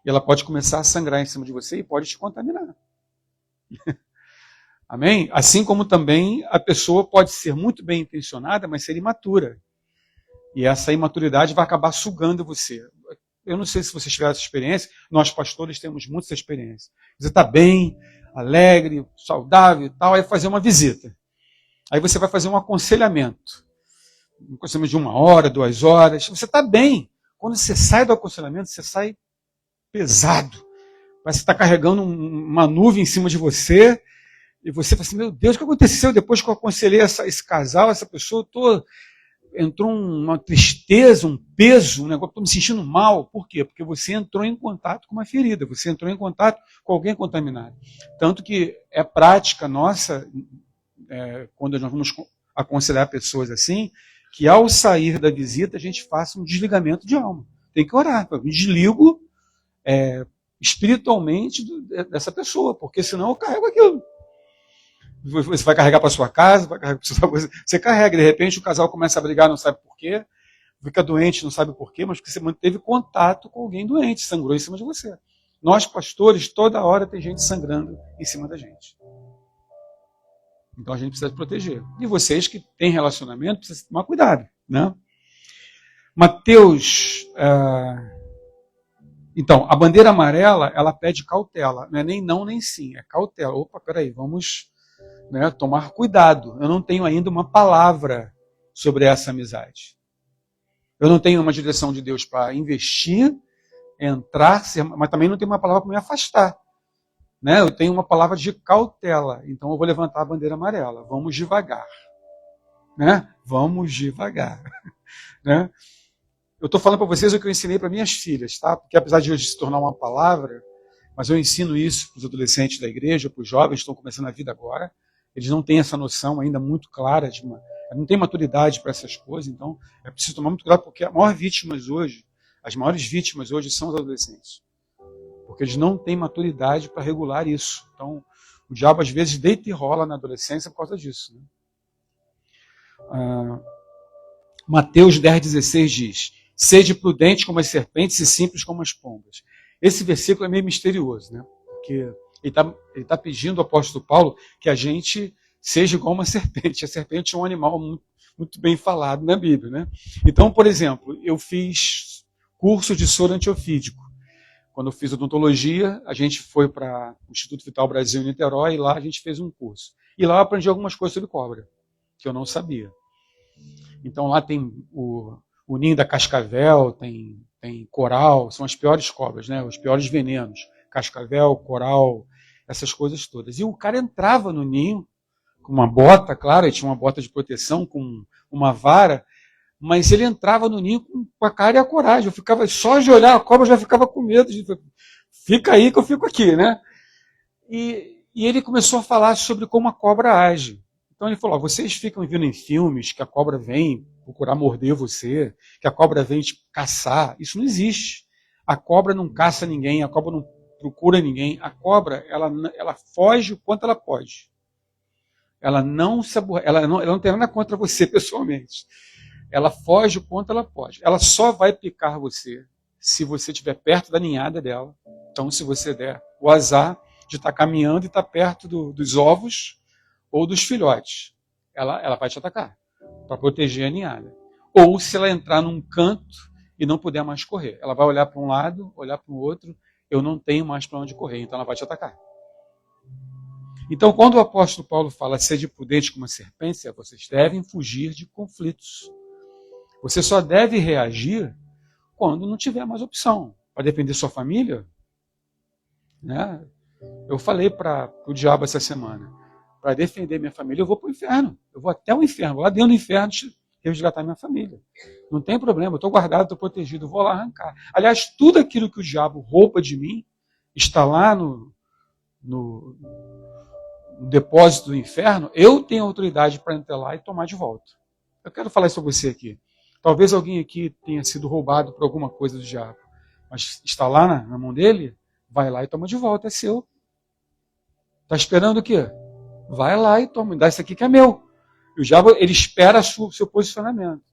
E ela pode começar a sangrar em cima de você e pode te contaminar. Amém? Assim como também a pessoa pode ser muito bem intencionada, mas ser imatura. E essa imaturidade vai acabar sugando você. Eu não sei se vocês tiveram essa experiência, nós pastores temos muito essa experiência. Você está bem, alegre, saudável e tal, aí fazer uma visita. Aí você vai fazer um aconselhamento. Um aconselhamento de 1 hora, 2 horas. Você está bem. Quando você sai do aconselhamento, você sai pesado. Parece que está carregando uma nuvem em cima de você. E você fala assim, meu Deus, o que aconteceu depois que eu aconselhei esse casal, essa pessoa? Entrou uma tristeza, um peso, um negócio, estou me sentindo mal. Por quê? Porque você entrou em contato com uma ferida. Você entrou em contato com alguém contaminado. Tanto que é prática nossa, quando nós vamos aconselhar pessoas assim, que ao sair da visita a gente faça um desligamento de alma. Tem que orar. Eu me desligo espiritualmente dessa pessoa, porque senão eu carrego aquilo. Você vai carregar para sua casa, vai carregar para sua coisa. Você carrega, de repente o casal começa a brigar, não sabe por quê, fica doente, não sabe por quê, mas porque você manteve contato com alguém doente, sangrou em cima de você. Nós, pastores, toda hora tem gente sangrando em cima da gente. Então a gente precisa proteger. E vocês que têm relacionamento, precisam tomar cuidado. Né? Mateus... Então, a bandeira amarela, ela pede cautela. Não é nem não, nem sim. É cautela. Opa, peraí, vamos tomar cuidado. Eu não tenho ainda uma palavra sobre essa amizade. Eu não tenho uma direção de Deus para investir, entrar, mas também não tenho uma palavra para me afastar. Né? Eu tenho uma palavra de cautela. Então eu vou levantar a bandeira amarela. Vamos devagar. Né? Vamos devagar. Né? Eu estou falando para vocês o que eu ensinei para minhas filhas, tá? Porque apesar de hoje se tornar uma palavra, mas eu ensino isso para os adolescentes da igreja, para os jovens que estão começando a vida agora. Eles não têm essa noção ainda muito clara, não tem maturidade para essas coisas, então é preciso tomar muito cuidado, porque as maiores vítimas hoje são os adolescentes. Porque eles não têm maturidade para regular isso. Então, o diabo às vezes deita e rola na adolescência por causa disso. Né? Mateus 10,16 diz: sede prudente como as serpentes e simples como as pombas. Esse versículo é meio misterioso, né? Porque ele está pedindo ao apóstolo Paulo que a gente seja igual uma serpente. A serpente é um animal muito, muito bem falado na Bíblia. Né? Então, por exemplo, eu fiz curso de soro antiofídico. Quando eu fiz odontologia, a gente foi para o Instituto Vital Brasil em Niterói e lá a gente fez um curso. E lá eu aprendi algumas coisas sobre cobra, que eu não sabia. Então lá tem o ninho da cascavel, tem coral, são as piores cobras, né? Os piores venenos. Cascavel, coral, essas coisas todas. E o cara entrava no ninho com uma bota, claro, ele tinha uma bota de proteção, com uma vara, mas ele entrava no ninho com a cara e a coragem. Eu ficava, só de olhar a cobra, eu já ficava com medo. Fica aí que eu fico aqui, né? E ele começou a falar sobre como a cobra age. Então ele falou, vocês ficam vendo em filmes que a cobra vem procurar morder você, que a cobra vem te caçar. Isso não existe. A cobra não caça ninguém, a cobra não procura ninguém. A cobra, ela foge o quanto ela pode. Ela não tem nada contra você pessoalmente. Ela foge o quanto ela pode. Ela só vai picar você se você estiver perto da ninhada dela. Então, se você der o azar de estar caminhando e estar perto dos ovos ou dos filhotes, ela vai te atacar para proteger a ninhada. Ou se ela entrar num canto e não puder mais correr, ela vai olhar para um lado, olhar para o outro, eu não tenho mais para onde correr, então ela vai te atacar. Então, quando o apóstolo Paulo fala sede prudente como a serpente, vocês devem fugir de conflitos. Você só deve reagir quando não tiver mais opção. Para defender sua família, né? Eu falei para o diabo essa semana, para defender minha família, eu vou para o inferno. Eu vou até o inferno, vou lá dentro do inferno resgatar minha família. Não tem problema, eu estou guardado, estou protegido, eu vou lá arrancar. Aliás, tudo aquilo que o diabo rouba de mim está lá no depósito do inferno, eu tenho autoridade para entrar lá e tomar de volta. Eu quero falar isso para você aqui. Talvez alguém aqui tenha sido roubado por alguma coisa do diabo, mas está lá na mão dele, vai lá e toma de volta, é seu. Está esperando o quê? Vai lá e toma, me dá isso aqui que é meu. E o diabo, ele espera o seu posicionamento.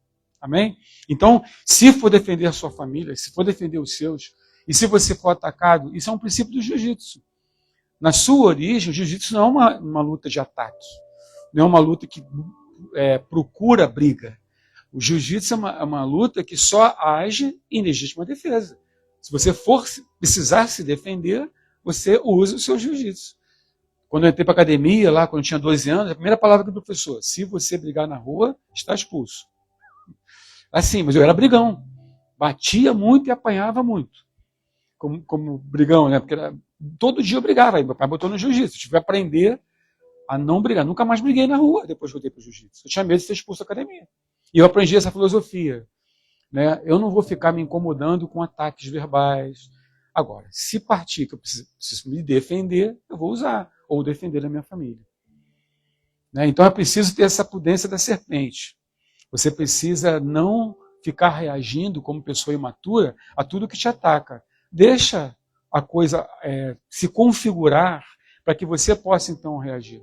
Amém? Então, se for defender a sua família, se for defender os seus, e se você for atacado, isso é um princípio do jiu-jitsu. Na sua origem, o jiu-jitsu não é uma luta de ataque. Não é uma luta que procura briga. O jiu-jitsu é uma luta que só age em legítima defesa. Se você for precisar se defender, você usa o seu jiu-jitsu. Quando eu entrei para a academia, lá quando eu tinha 12 anos, a primeira palavra do professor, se você brigar na rua, está expulso. Assim, mas eu era brigão. Batia muito e apanhava muito. Como brigão, né? Porque todo dia eu brigava. Meu pai botou no jiu-jitsu. Eu tive que aprender a não brigar. Nunca mais briguei na rua depois que eu voltei para o jiu-jitsu. Eu tinha medo de ser expulso da academia. E eu aprendi essa filosofia. Né? Eu não vou ficar me incomodando com ataques verbais. Agora, se partir que eu preciso me defender, eu vou usar. Ou defender a minha família. Né? Então é preciso ter essa prudência da serpente. Você precisa não ficar reagindo como pessoa imatura a tudo que te ataca. Deixa a coisa se configurar para que você possa então reagir.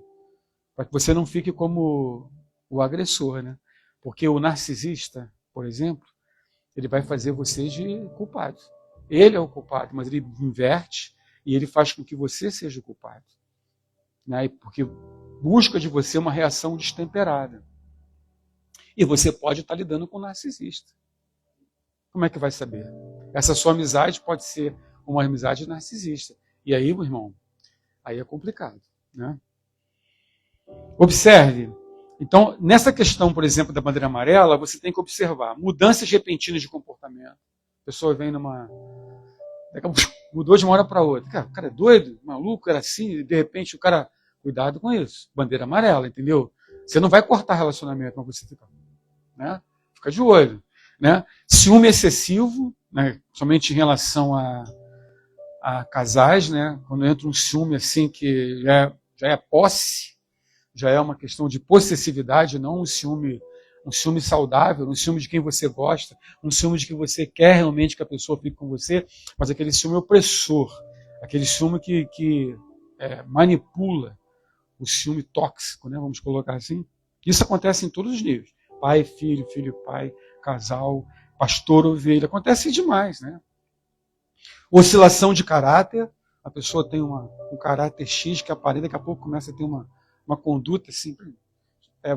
Para que você não fique como o agressor. Né? Porque o narcisista, por exemplo, ele vai fazer você de culpado. Ele é o culpado, mas ele inverte e ele faz com que você seja o culpado. Né? Porque busca de você uma reação destemperada. E você pode estar lidando com um narcisista. Como é que vai saber? Essa sua amizade pode ser uma amizade narcisista. E aí, meu irmão, aí é complicado. Né? Observe. Então, nessa questão, por exemplo, da bandeira amarela, você tem que observar mudanças repentinas de comportamento. A pessoa vem mudou de uma hora para outra. O cara é doido, maluco, era assim, e de repente o cara... Cuidado com isso. Bandeira amarela, entendeu? Você não vai cortar relacionamento, mas você fica, né? Fica de olho. Né? Ciúme excessivo, né? Somente em relação a casais, né? Quando entra um ciúme assim que já é posse, já é uma questão de possessividade, não um ciúme saudável, um ciúme de quem você gosta, um ciúme de que você quer realmente que a pessoa fique com você, mas aquele ciúme opressor, aquele ciúme que manipula, o ciúme tóxico, né? Vamos colocar assim. Isso acontece em todos os níveis. Pai, filho, filho, pai, casal, pastor, ovelha. Acontece demais, né? Oscilação de caráter. A pessoa tem um caráter X que aparece, daqui a pouco começa a ter uma conduta assim.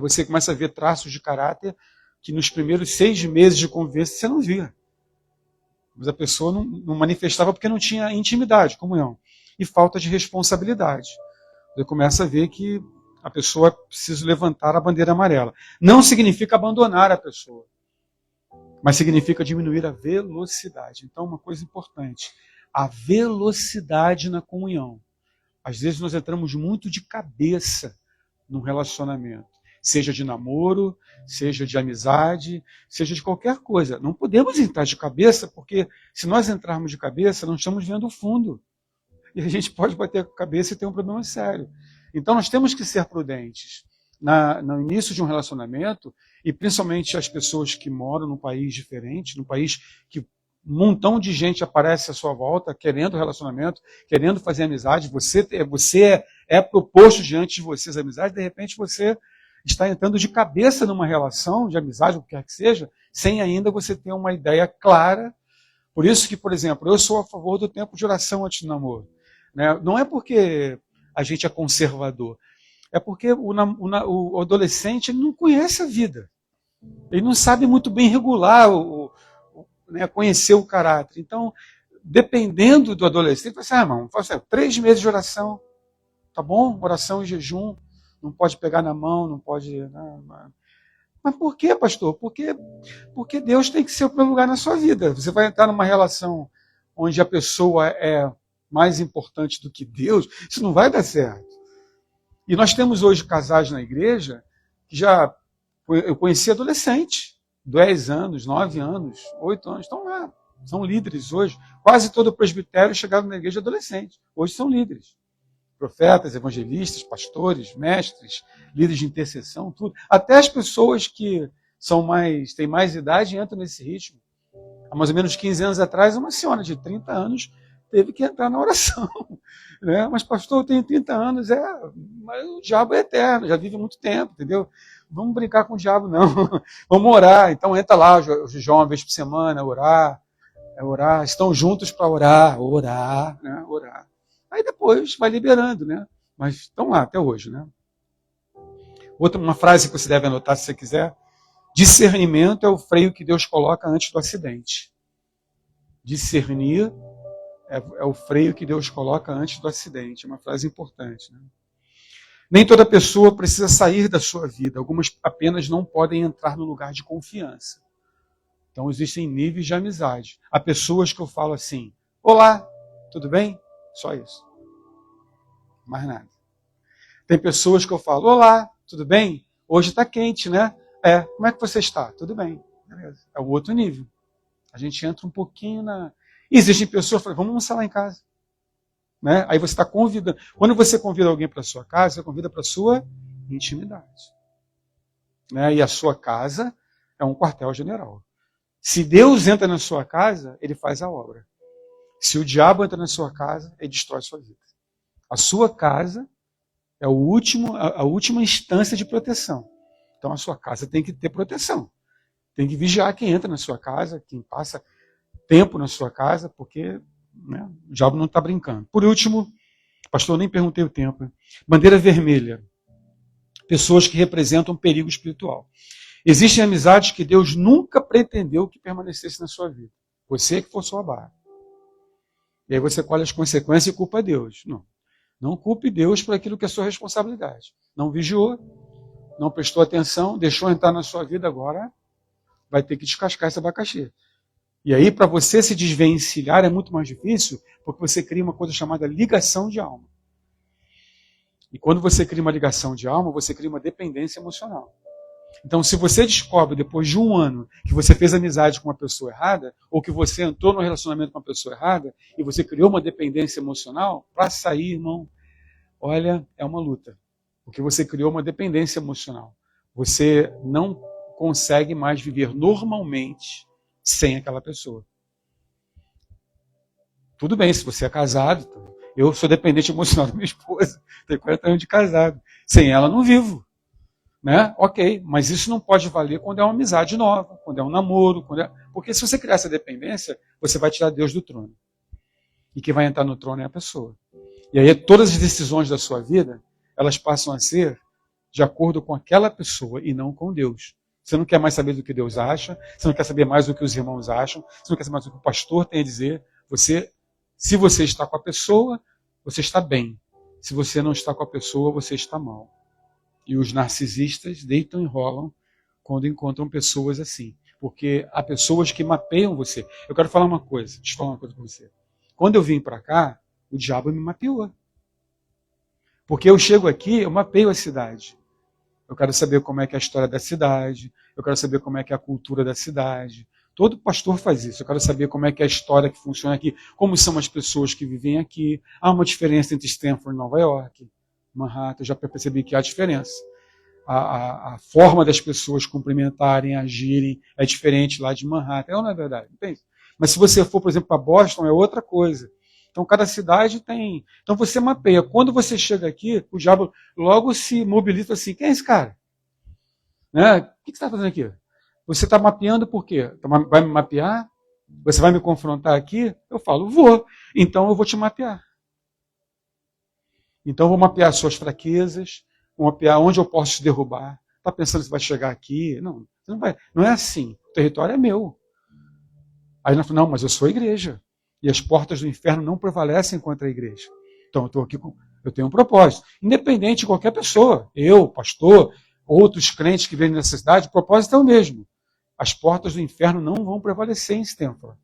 Você começa a ver traços de caráter que nos primeiros 6 meses de convivência você não via. Mas a pessoa não manifestava porque não tinha intimidade, comunhão. E falta de responsabilidade. Você começa a ver que a pessoa precisa levantar a bandeira amarela. Não significa abandonar a pessoa, mas significa diminuir a velocidade. Então, uma coisa importante, a velocidade na comunhão. Às vezes nós entramos muito de cabeça num relacionamento, seja de namoro, seja de amizade, seja de qualquer coisa. Não podemos entrar de cabeça, porque se nós entrarmos de cabeça, não estamos vendo o fundo. E a gente pode bater a cabeça e ter um problema sério. Então nós temos que ser prudentes no início de um relacionamento, e principalmente as pessoas que moram num país diferente, num país que um montão de gente aparece à sua volta, querendo relacionamento, querendo fazer amizade, você é proposto diante de vocês a amizade, de repente você está entrando de cabeça numa relação de amizade, o que quer que seja, sem ainda você ter uma ideia clara. Por isso que, por exemplo, eu sou a favor do tempo de oração antes do namoro. Né? Não é porque a gente é conservador, é porque o adolescente ele não conhece a vida. Ele não sabe muito bem regular, né, conhecer o caráter. Então, dependendo do adolescente, você fala assim, irmão, 3 meses de oração, tá bom? Oração e jejum, não pode pegar na mão, não pode... Mas por quê, pastor? Porque Deus tem que ser o primeiro lugar na sua vida. Você vai entrar numa relação onde a pessoa é mais importante do que Deus, isso não vai dar certo. E nós temos hoje casais na igreja que eu conheci adolescente, 10 anos, 9 anos, 8 anos, estão lá, são líderes hoje. Quase todo o presbitério chegava na igreja adolescente, hoje são líderes. Profetas, evangelistas, pastores, mestres, líderes de intercessão, tudo. Até as pessoas que têm mais idade entram nesse ritmo. Há mais ou menos 15 anos atrás, uma senhora de 30 anos teve que entrar na oração. Né? Mas, pastor, eu tenho 30 anos, mas o diabo é eterno, já vive muito tempo, entendeu? Vamos brincar com o diabo, não. Vamos orar. Então entra lá, João, uma vez por semana, orar. Estão juntos para orar, né? Orar. Aí depois vai liberando, né? Mas estão lá até hoje, né? Uma frase que você deve anotar se você quiser. Discernimento é o freio que Deus coloca antes do acidente. Discernir é o freio que Deus coloca antes do acidente. É uma frase importante, né? Nem toda pessoa precisa sair da sua vida. Algumas apenas não podem entrar no lugar de confiança. Então existem níveis de amizade. Há pessoas que eu falo assim, olá, tudo bem? Só isso. Mais nada. Tem pessoas que eu falo, olá, tudo bem? Hoje está quente, né? Como é que você está? Tudo bem. Beleza. É o outro nível. A gente entra um pouquinho na... Existem pessoas que falam, vamos almoçar lá em casa. Né? Aí você está convidando. Quando você convida alguém para a sua casa, você convida para a sua intimidade. Né? E a sua casa é um quartel-general. Se Deus entra na sua casa, ele faz a obra. Se o diabo entra na sua casa, ele destrói a sua vida. A sua casa é a última instância de proteção. Então a sua casa tem que ter proteção. Tem que vigiar quem entra na sua casa, quem passa tempo na sua casa, porque... Né? O diabo não está brincando. Por último, pastor, eu nem perguntei o tempo. Né? Bandeira vermelha. Pessoas que representam perigo espiritual. Existem amizades que Deus nunca pretendeu que permanecesse na sua vida. Você que forçou a barra. E aí você colhe as consequências e culpa Deus. Não. Não culpe Deus por aquilo que é sua responsabilidade. Não vigiou, não prestou atenção, deixou entrar na sua vida, agora vai ter que descascar esse abacaxi. E aí, para você se desvencilhar é muito mais difícil, porque você cria uma coisa chamada ligação de alma. E quando você cria uma ligação de alma, você cria uma dependência emocional. Então, se você descobre, depois de um ano, que você fez amizade com uma pessoa errada, ou que você entrou num relacionamento com uma pessoa errada, e você criou uma dependência emocional, para sair, irmão, olha, é uma luta. Porque você criou uma dependência emocional. Você não consegue mais viver normalmente sem aquela pessoa. Tudo bem, se você é casado, eu sou dependente emocional da minha esposa, tenho 40 anos de casado. Sem ela não vivo. Né? Ok, mas isso não pode valer quando é uma amizade nova, quando é um namoro, porque se você criar essa dependência, você vai tirar Deus do trono. E quem vai entrar no trono é a pessoa. E aí todas as decisões da sua vida, elas passam a ser de acordo com aquela pessoa e não com Deus. Você não quer mais saber do que Deus acha, você não quer saber mais do que os irmãos acham, você não quer saber mais do que o pastor tem a dizer. Se você está com a pessoa, você está bem. Se você não está com a pessoa, você está mal. E os narcisistas deitam e rolam quando encontram pessoas assim. Porque há pessoas que mapeiam você. Eu quero falar uma coisa, deixa eu falar uma coisa para você. Quando eu vim para cá, o diabo me mapeou. Porque eu chego aqui, eu mapeio a cidade. Eu quero saber como é que é a história da cidade, eu quero saber como é que é a cultura da cidade. Todo pastor faz isso. Eu quero saber como é que é a história que funciona aqui, como são as pessoas que vivem aqui. Há uma diferença entre Stanford e Nova York, Manhattan. Eu já percebi que há diferença. A forma das pessoas cumprimentarem, agirem, é diferente lá de Manhattan. Não é verdade? Entende? Mas se você for, por exemplo, para Boston, é outra coisa. Então, cada cidade tem... Então, você mapeia. Quando você chega aqui, o diabo logo se mobiliza assim, quem é esse cara? Né? O que você está fazendo aqui? Você está mapeando por quê? Vai me mapear? Você vai me confrontar aqui? Eu falo, vou. Então, eu vou te mapear. Então, eu vou mapear suas fraquezas, vou mapear onde eu posso te derrubar. Está pensando que você vai chegar aqui? Não, você não vai. Não é assim. O território é meu. Aí, não, mas eu sou a igreja. E as portas do inferno não prevalecem contra a igreja. Então, eu estou aqui eu tenho um propósito. Independente de qualquer pessoa, eu, pastor, outros crentes que vêm nessa cidade, o propósito é o mesmo. As portas do inferno não vão prevalecer em Stanford.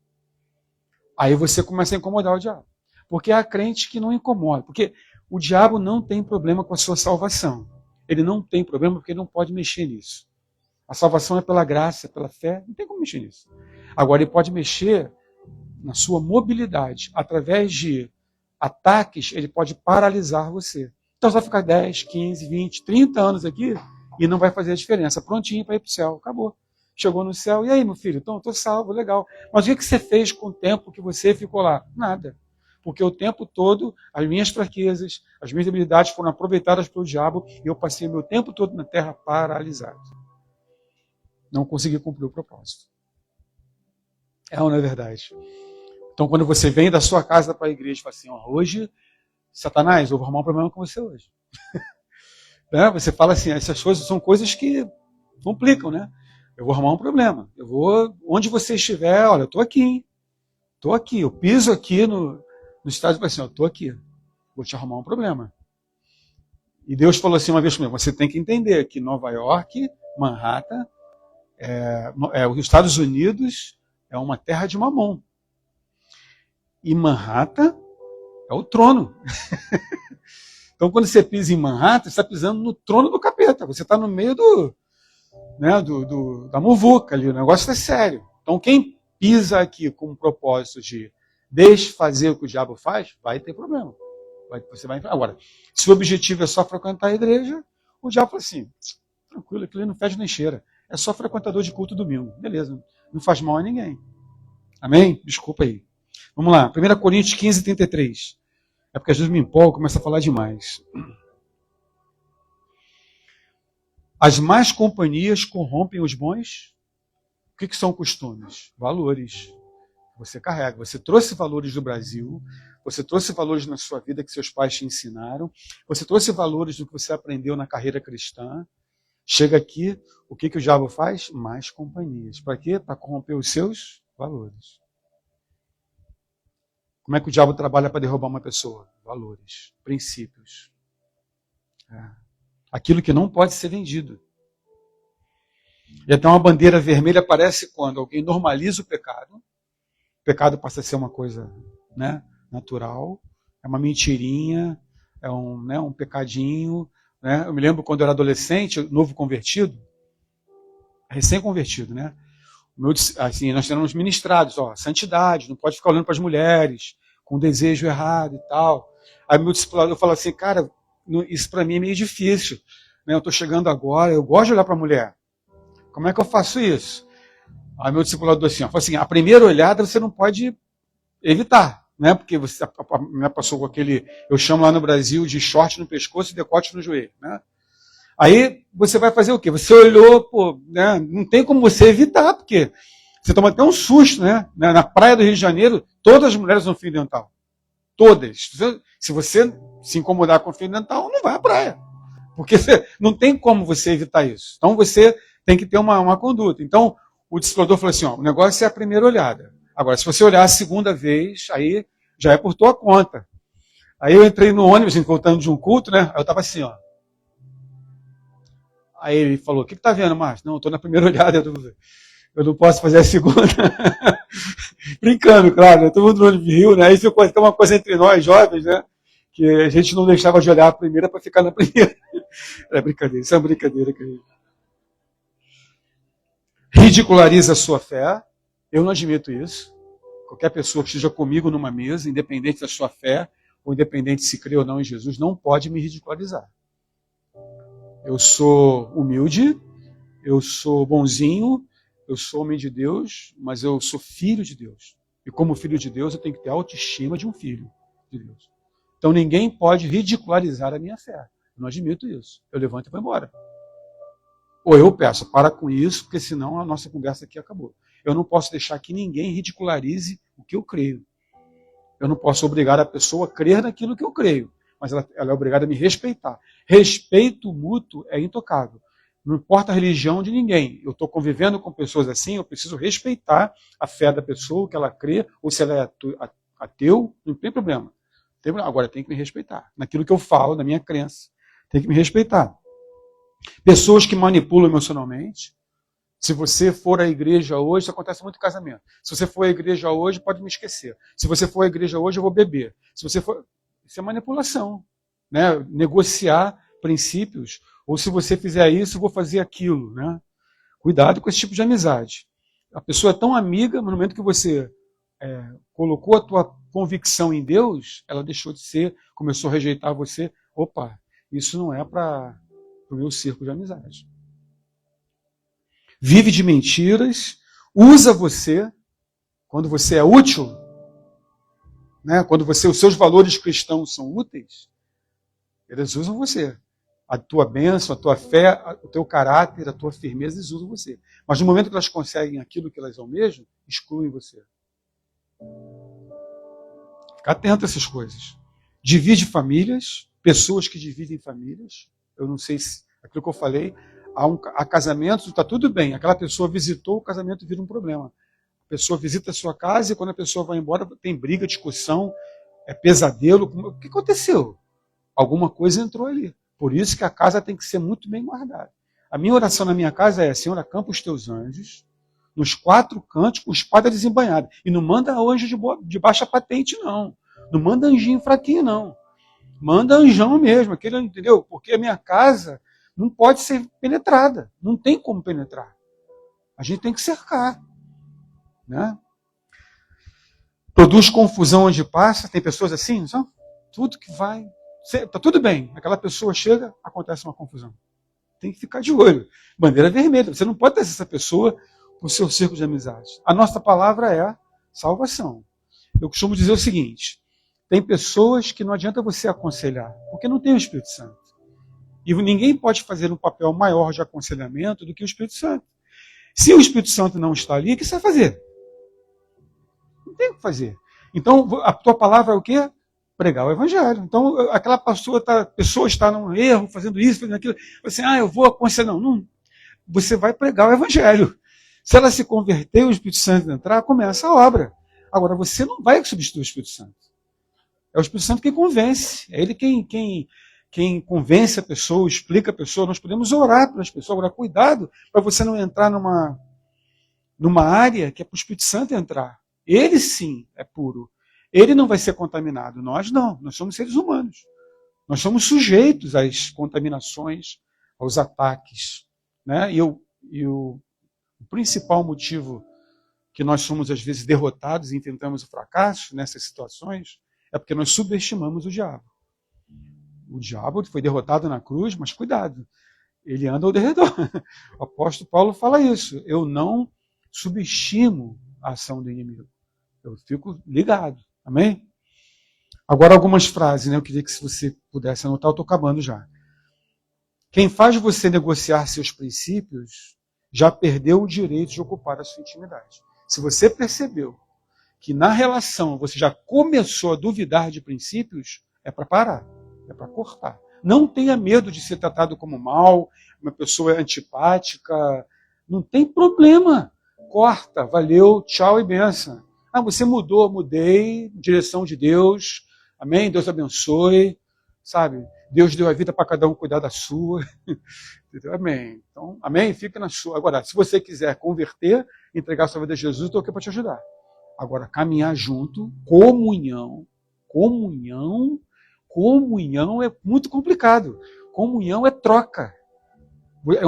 Aí você começa a incomodar o diabo. Porque há crente que não incomoda. Porque o diabo não tem problema com a sua salvação. Ele não tem problema porque ele não pode mexer nisso. A salvação é pela graça, pela fé, não tem como mexer nisso. Agora, ele pode mexer na sua mobilidade. Através de ataques, ele pode paralisar você. Então você vai ficar 10, 15, 20, 30 anos aqui e não vai fazer a diferença. Prontinho para ir para o céu. Acabou. Chegou no céu. E aí, meu filho? Então, estou salvo, legal. Mas o que você fez com o tempo que você ficou lá? Nada. Porque o tempo todo, as minhas fraquezas, as minhas debilidades foram aproveitadas pelo diabo e eu passei meu tempo todo na terra paralisado. Não consegui cumprir o propósito. É ou não é verdade? Então, quando você vem da sua casa para a igreja e fala assim, hoje, Satanás, eu vou arrumar um problema com você hoje. Né? Você fala assim, essas coisas são coisas que complicam, né? Eu vou arrumar um problema. Eu vou, onde você estiver, olha, eu estou aqui, hein? Estou aqui, eu piso aqui no estádio e falo assim, eu estou aqui, vou te arrumar um problema. E Deus falou assim uma vez comigo, você tem que entender que Nova York, Manhattan, os Estados Unidos é uma terra de Mamon. E Manhattan é o trono. Então, quando você pisa em Manhattan, você está pisando no trono do capeta. Você está no meio da muvuca ali. O negócio é sério. Então, quem pisa aqui com o propósito de desfazer o que o diabo faz, vai ter problema. Você vai... Agora, se o objetivo é só frequentar a igreja, o diabo fala assim, tranquilo, aquilo ali não fede nem cheira. É só frequentador de culto domingo. Beleza, não faz mal a ninguém. Amém? Desculpa aí. Vamos lá, 1 Coríntios 15, 33. É porque às vezes me empolgo, começo a falar demais. As más companhias corrompem os bons. O que são costumes? Valores. Você carrega. Você trouxe valores do Brasil, você trouxe valores na sua vida que seus pais te ensinaram, você trouxe valores do que você aprendeu na carreira cristã. Chega aqui, o que o diabo faz? Mais companhias. Para quê? Para corromper os seus valores. Como é que o diabo trabalha para derrubar uma pessoa? Valores, princípios. Aquilo que não pode ser vendido. E até uma bandeira vermelha aparece quando alguém normaliza o pecado. O pecado passa a ser uma coisa, né, natural. É uma mentirinha, é um pecadinho. Né? Eu me lembro quando eu era adolescente, novo convertido, recém-convertido, né? Assim, nós temos ministrados, santidade, não pode ficar olhando para as mulheres, com desejo errado e tal. Aí meu discipulador fala assim, cara, isso para mim é meio difícil. Né? Eu estou chegando agora, eu gosto de olhar para a mulher. Como é que eu faço isso? Aí meu discipulador assim, fala assim, a primeira olhada você não pode evitar, né? Porque você passou com aquele, eu chamo lá no Brasil de short no pescoço e decote no joelho, né? Aí você vai fazer o quê? Você olhou, né? Não tem como você evitar, porque você toma até um susto, né? Na praia do Rio de Janeiro, todas as mulheres usam fio dental. Todas. Se você se incomodar com fio dental, não vai à praia. Porque não tem como você evitar isso. Então você tem que ter uma conduta. Então o discipulador falou assim, o negócio é a primeira olhada. Agora, se você olhar a segunda vez, aí já é por tua conta. Aí eu entrei no ônibus, voltando de um culto, né? Aí eu estava assim, Aí ele falou, o que tá vendo, Márcio? Não, eu estou na primeira olhada, eu não posso fazer a segunda. Brincando, claro, todo mundo no ônibus riu, né? Isso é uma coisa entre nós, jovens, né? que a gente não deixava de olhar a primeira para ficar na primeira. É brincadeira, isso é uma brincadeira, querido. Ridiculariza a sua fé. Eu não admito isso. Qualquer pessoa que esteja comigo numa mesa, independente da sua fé, ou independente se crê ou não em Jesus, não pode me ridicularizar. Eu sou humilde, eu sou bonzinho, eu sou homem de Deus, mas eu sou filho de Deus. E como filho de Deus, eu tenho que ter a autoestima de um filho de Deus. Então ninguém pode ridicularizar a minha fé. Eu não admito isso. Eu levanto e vou embora. Ou eu peço, para com isso, porque senão a nossa conversa aqui acabou. Eu não posso deixar que ninguém ridicularize o que eu creio. Eu não posso obrigar a pessoa a crer naquilo que eu creio, mas ela é obrigada a me respeitar. Respeito mútuo é intocável. Não importa a religião de ninguém. Eu estou convivendo com pessoas assim, eu preciso respeitar a fé da pessoa, o que ela crê, ou se ela é ateu, não tem problema. Agora tem que me respeitar. Naquilo que eu falo, na minha crença, tem que me respeitar. Pessoas que manipulam emocionalmente. Se você for à igreja hoje, isso acontece muito em casamento. Se você for à igreja hoje, pode me esquecer. Se você for à igreja hoje, eu vou beber. Se você for... Isso é manipulação. Né? Negociar princípios. Ou se você fizer isso, eu vou fazer aquilo. Né? Cuidado com esse tipo de amizade. A pessoa é tão amiga, mas no momento que você colocou a tua convicção em Deus, ela deixou de ser, começou a rejeitar você. Opa, isso não é para o meu círculo de amizade. Vive de mentiras, usa você, quando você é útil, né? Quando os seus valores cristãos são úteis, eles usam você. A tua bênção, a tua fé, o teu caráter, a tua firmeza, eles usam você. Mas no momento que elas conseguem aquilo que elas almejam, excluem você. Fica atento a essas coisas. Divide famílias, pessoas que dividem famílias. Eu não sei se aquilo que eu falei, há casamentos, está tudo bem. Aquela pessoa visitou, o casamento vira um problema. A pessoa visita a sua casa e quando a pessoa vai embora tem briga, discussão, pesadelo. O que aconteceu? Alguma coisa entrou ali. Por isso que a casa tem que ser muito bem guardada. A minha oração na minha casa é: Senhor, acampa os teus anjos nos 4 cantos com espada desembainhada. E não manda anjo de baixa patente, não. Não manda anjinho fraquinho, não. Manda anjão mesmo, aquele, entendeu? Porque a minha casa não pode ser penetrada. Não tem como penetrar. A gente tem que cercar. Né? Produz confusão onde passa. Tem pessoas assim, não são? Tudo que vai... Está tudo bem. Aquela pessoa chega, acontece uma confusão. Tem que ficar de olho. Bandeira vermelha. Você não pode ter essa pessoa no seu círculo de amizade. A nossa palavra é salvação. Eu costumo dizer o seguinte: tem pessoas que não adianta você aconselhar, porque não tem o Espírito Santo. E ninguém pode fazer um papel maior de aconselhamento do que o Espírito Santo. Se o Espírito Santo não está ali, o que você vai fazer? Não tem o que fazer. Então, a tua palavra é o quê? Pregar o Evangelho. Então, aquela pessoa está num erro, fazendo isso, fazendo aquilo. Você, eu vou aconselhar. Não. Você vai pregar o Evangelho. Se ela se converter, o Espírito Santo entrar, começa a obra. Agora, você não vai substituir o Espírito Santo. É o Espírito Santo quem convence. É ele quem convence a pessoa, explica a pessoa. Nós podemos orar pelas pessoas. Agora, cuidado para você não entrar numa área que é para o Espírito Santo entrar. Ele sim é puro. Ele não vai ser contaminado. Nós não. Nós somos seres humanos. Nós somos sujeitos às contaminações, aos ataques. Né? E o principal motivo que nós somos, às vezes, derrotados e enfrentamos o fracasso nessas situações é porque nós subestimamos o diabo. O diabo foi derrotado na cruz, mas cuidado, ele anda ao redor. O apóstolo Paulo fala isso. Eu não subestimo a ação do inimigo. Eu fico ligado. Amém? Agora algumas frases, né? Eu queria que se você pudesse anotar, eu estou acabando já. Quem faz você negociar seus princípios já perdeu o direito de ocupar a sua intimidade. Se você percebeu que na relação você já começou a duvidar de princípios, é para parar, é para cortar. Não tenha medo de ser tratado como mal, uma pessoa antipática. Não tem problema. Corta, valeu, tchau e benção. Você mudou, mudei, direção de Deus, amém? Deus abençoe, sabe? Deus deu a vida para cada um cuidar da sua, amém? Então, amém? Fica na sua. Agora, se você quiser converter, entregar sua vida a Jesus, eu estou aqui para te ajudar. Agora, caminhar junto, comunhão comunhão é muito complicado. Comunhão é troca.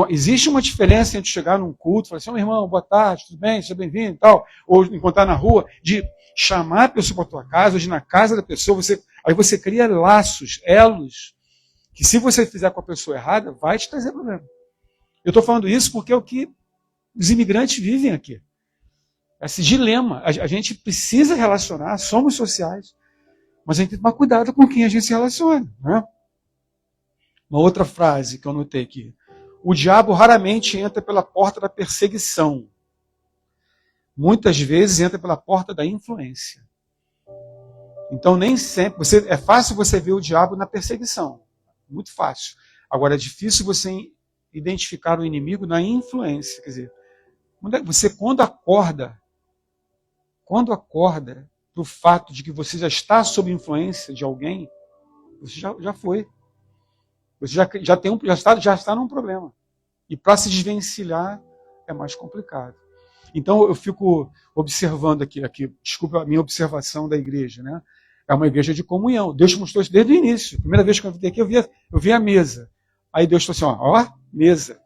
Existe uma diferença entre chegar num culto e falar assim, meu irmão, boa tarde, tudo bem, seja bem-vindo e tal, ou encontrar na rua, de chamar a pessoa para a tua casa, ou de ir na casa da pessoa, aí você cria laços, elos, que se você fizer com a pessoa errada, vai te trazer problema. Eu estou falando isso porque é o que os imigrantes vivem aqui. Esse dilema. A gente precisa relacionar, somos sociais, mas a gente tem que tomar cuidado com quem a gente se relaciona. Né? Uma outra frase que eu notei aqui. O diabo raramente entra pela porta da perseguição. Muitas vezes entra pela porta da influência. Então nem sempre. É fácil você ver o diabo na perseguição. Muito fácil. Agora é difícil você identificar o inimigo na influência. Quer dizer, você quando acorda para o fato de que você já está sob influência de alguém, você já foi. Você já está num problema. E para se desvencilhar é mais complicado. Então eu fico observando aqui, desculpa a minha observação da igreja, né? É uma igreja de comunhão. Deus mostrou isso desde o início. Primeira vez que eu vi aqui, eu vi a mesa. Aí Deus falou assim, ó, mesa.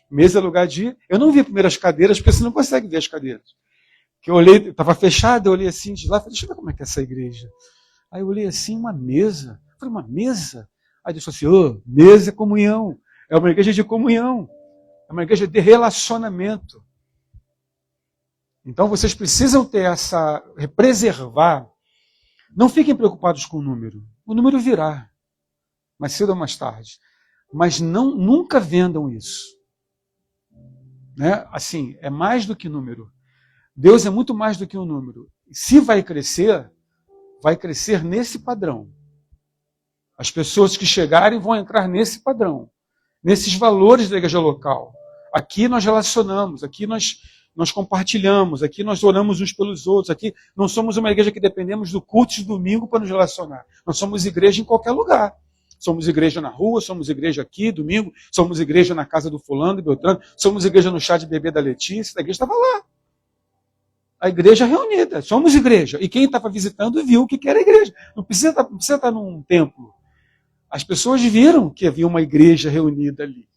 Mesa é lugar de... Eu não vi primeiro as cadeiras, porque você não consegue ver as cadeiras. Que eu olhei, estava fechado, eu olhei assim de lá, falei, deixa eu ver como é que é essa igreja. Aí eu olhei assim, uma mesa. Eu falei, uma mesa? Aí Deus falou assim, mesa é comunhão. É uma igreja de comunhão. É uma igreja de relacionamento. Então vocês precisam ter preservar. Não fiquem preocupados com o número. O número virá, mais cedo ou mais tarde. Mas nunca vendam isso. Né? Assim, é mais do que número. Deus é muito mais do que um número. Se vai crescer nesse padrão. As pessoas que chegarem vão entrar nesse padrão, nesses valores da igreja local. Aqui nós relacionamos, aqui nós compartilhamos, aqui nós oramos uns pelos outros, aqui não somos uma igreja que dependemos do culto de domingo para nos relacionar. Nós somos igreja em qualquer lugar. Somos igreja na rua, somos igreja aqui, domingo, somos igreja na casa do fulano, do Beltrano, somos igreja no chá de bebê da Letícia, a igreja estava lá. A igreja reunida, somos igreja. E quem estava visitando viu o que era a igreja. Não precisa estar num templo. As pessoas viram que havia uma igreja reunida ali.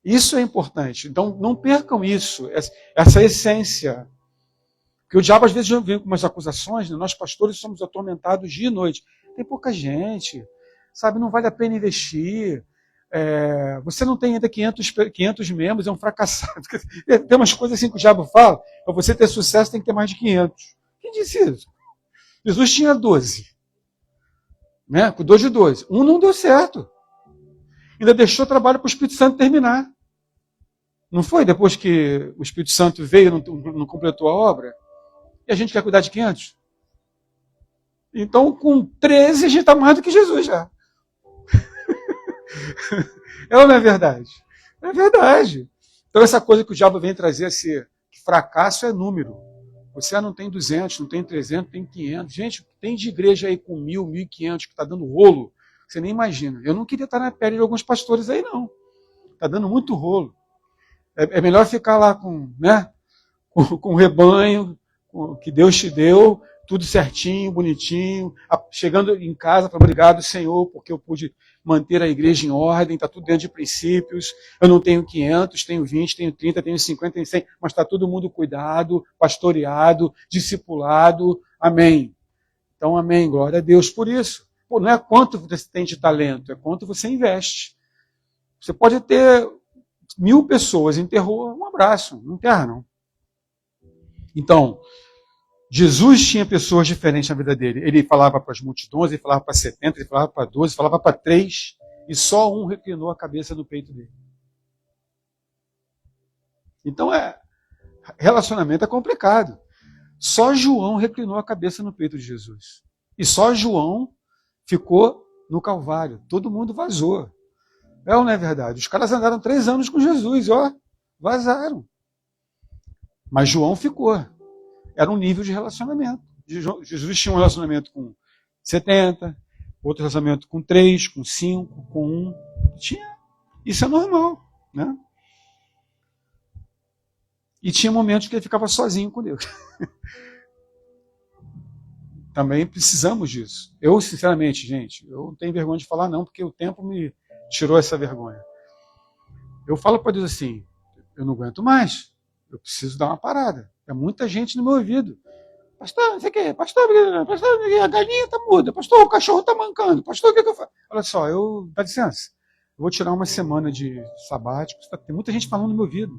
Isso é importante. Então não percam isso, essa essência. Porque o diabo às vezes vem com umas acusações, né? Nós pastores somos atormentados dia e noite. Tem pouca gente, sabe? Não vale a pena investir. Você não tem ainda 500 membros, é um fracassado. Tem umas coisas assim que o diabo fala, para você ter sucesso tem que ter mais de 500. Quem disse isso? Jesus tinha 12. Né? Cuidou de 12. Um não deu certo. Ainda deixou trabalho para o Espírito Santo terminar. Não foi? Depois que o Espírito Santo veio, não completou a obra? E a gente quer cuidar de 500? Então, com 13, a gente está mais do que Jesus já. É ou não é verdade? É verdade. Então essa coisa que o diabo vem trazer, que fracasso é número. Você não tem 200, não tem 300, tem 500. Gente, tem de igreja aí com 1.000, 1.500 que está dando rolo. Você nem imagina. Eu não queria estar na pele de alguns pastores aí, não. Está dando muito rolo. É melhor ficar lá com o rebanho que Deus te deu, tudo certinho, bonitinho, chegando em casa, falando, obrigado, Senhor, porque eu pude manter a igreja em ordem, está tudo dentro de princípios, eu não tenho 500, tenho 20, tenho 30, tenho 50, tenho 100, mas está todo mundo cuidado, pastoreado, discipulado, amém. Então, amém, glória a Deus por isso. Pô, não é quanto você tem de talento, é quanto você investe. Você pode ter 1.000 pessoas, enterrou, um abraço, não enterra não. Então, Jesus tinha pessoas diferentes na vida dele. Ele falava para as multidões, ele falava para 70, ele falava para 12, falava para 3, e só um reclinou a cabeça no peito dele. Então, relacionamento é complicado. Só João reclinou a cabeça no peito de Jesus. E só João ficou no Calvário. Todo mundo vazou. É ou não é verdade? Os caras andaram 3 anos com Jesus, vazaram. Mas João ficou. Era um nível de relacionamento. Jesus tinha um relacionamento com 70, outro relacionamento com 3, com 5, com 1. Tinha. Isso é normal, né? E tinha momentos que ele ficava sozinho com Deus. também precisamos disso. Eu, sinceramente, gente, eu não tenho vergonha de falar não, porque o tempo me tirou essa vergonha. Eu falo para Deus assim, eu não aguento mais, eu preciso dar uma parada. É muita gente no meu ouvido. Pastor, não sei o quê, pastor, a galinha está muda, pastor, o cachorro está mancando, pastor, o que eu faço? Olha só, dá licença, eu vou tirar uma semana de sabático, tem muita gente falando no meu ouvido,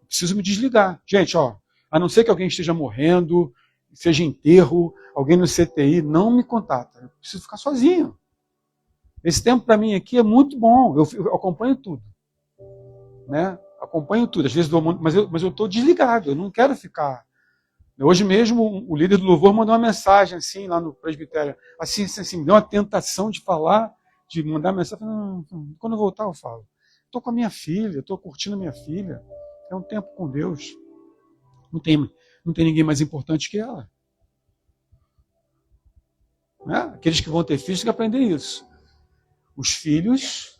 eu preciso me desligar. Gente, ó, a não ser que alguém esteja morrendo, seja enterro, alguém no CTI, não me contata, eu preciso ficar sozinho. Esse tempo para mim aqui é muito bom, eu acompanho tudo, né? Acompanho tudo, às vezes mas eu estou desligado, eu não quero ficar. Hoje mesmo, o líder do louvor mandou uma mensagem assim, lá no presbitério. Assim, me deu uma tentação de falar, de mandar mensagem. Não, quando eu voltar eu falo. Estou com a minha filha, estou curtindo a minha filha. É um tempo com Deus. Não tem ninguém mais importante que ela. Né? Aqueles que vão ter filhos têm que aprender isso. Os filhos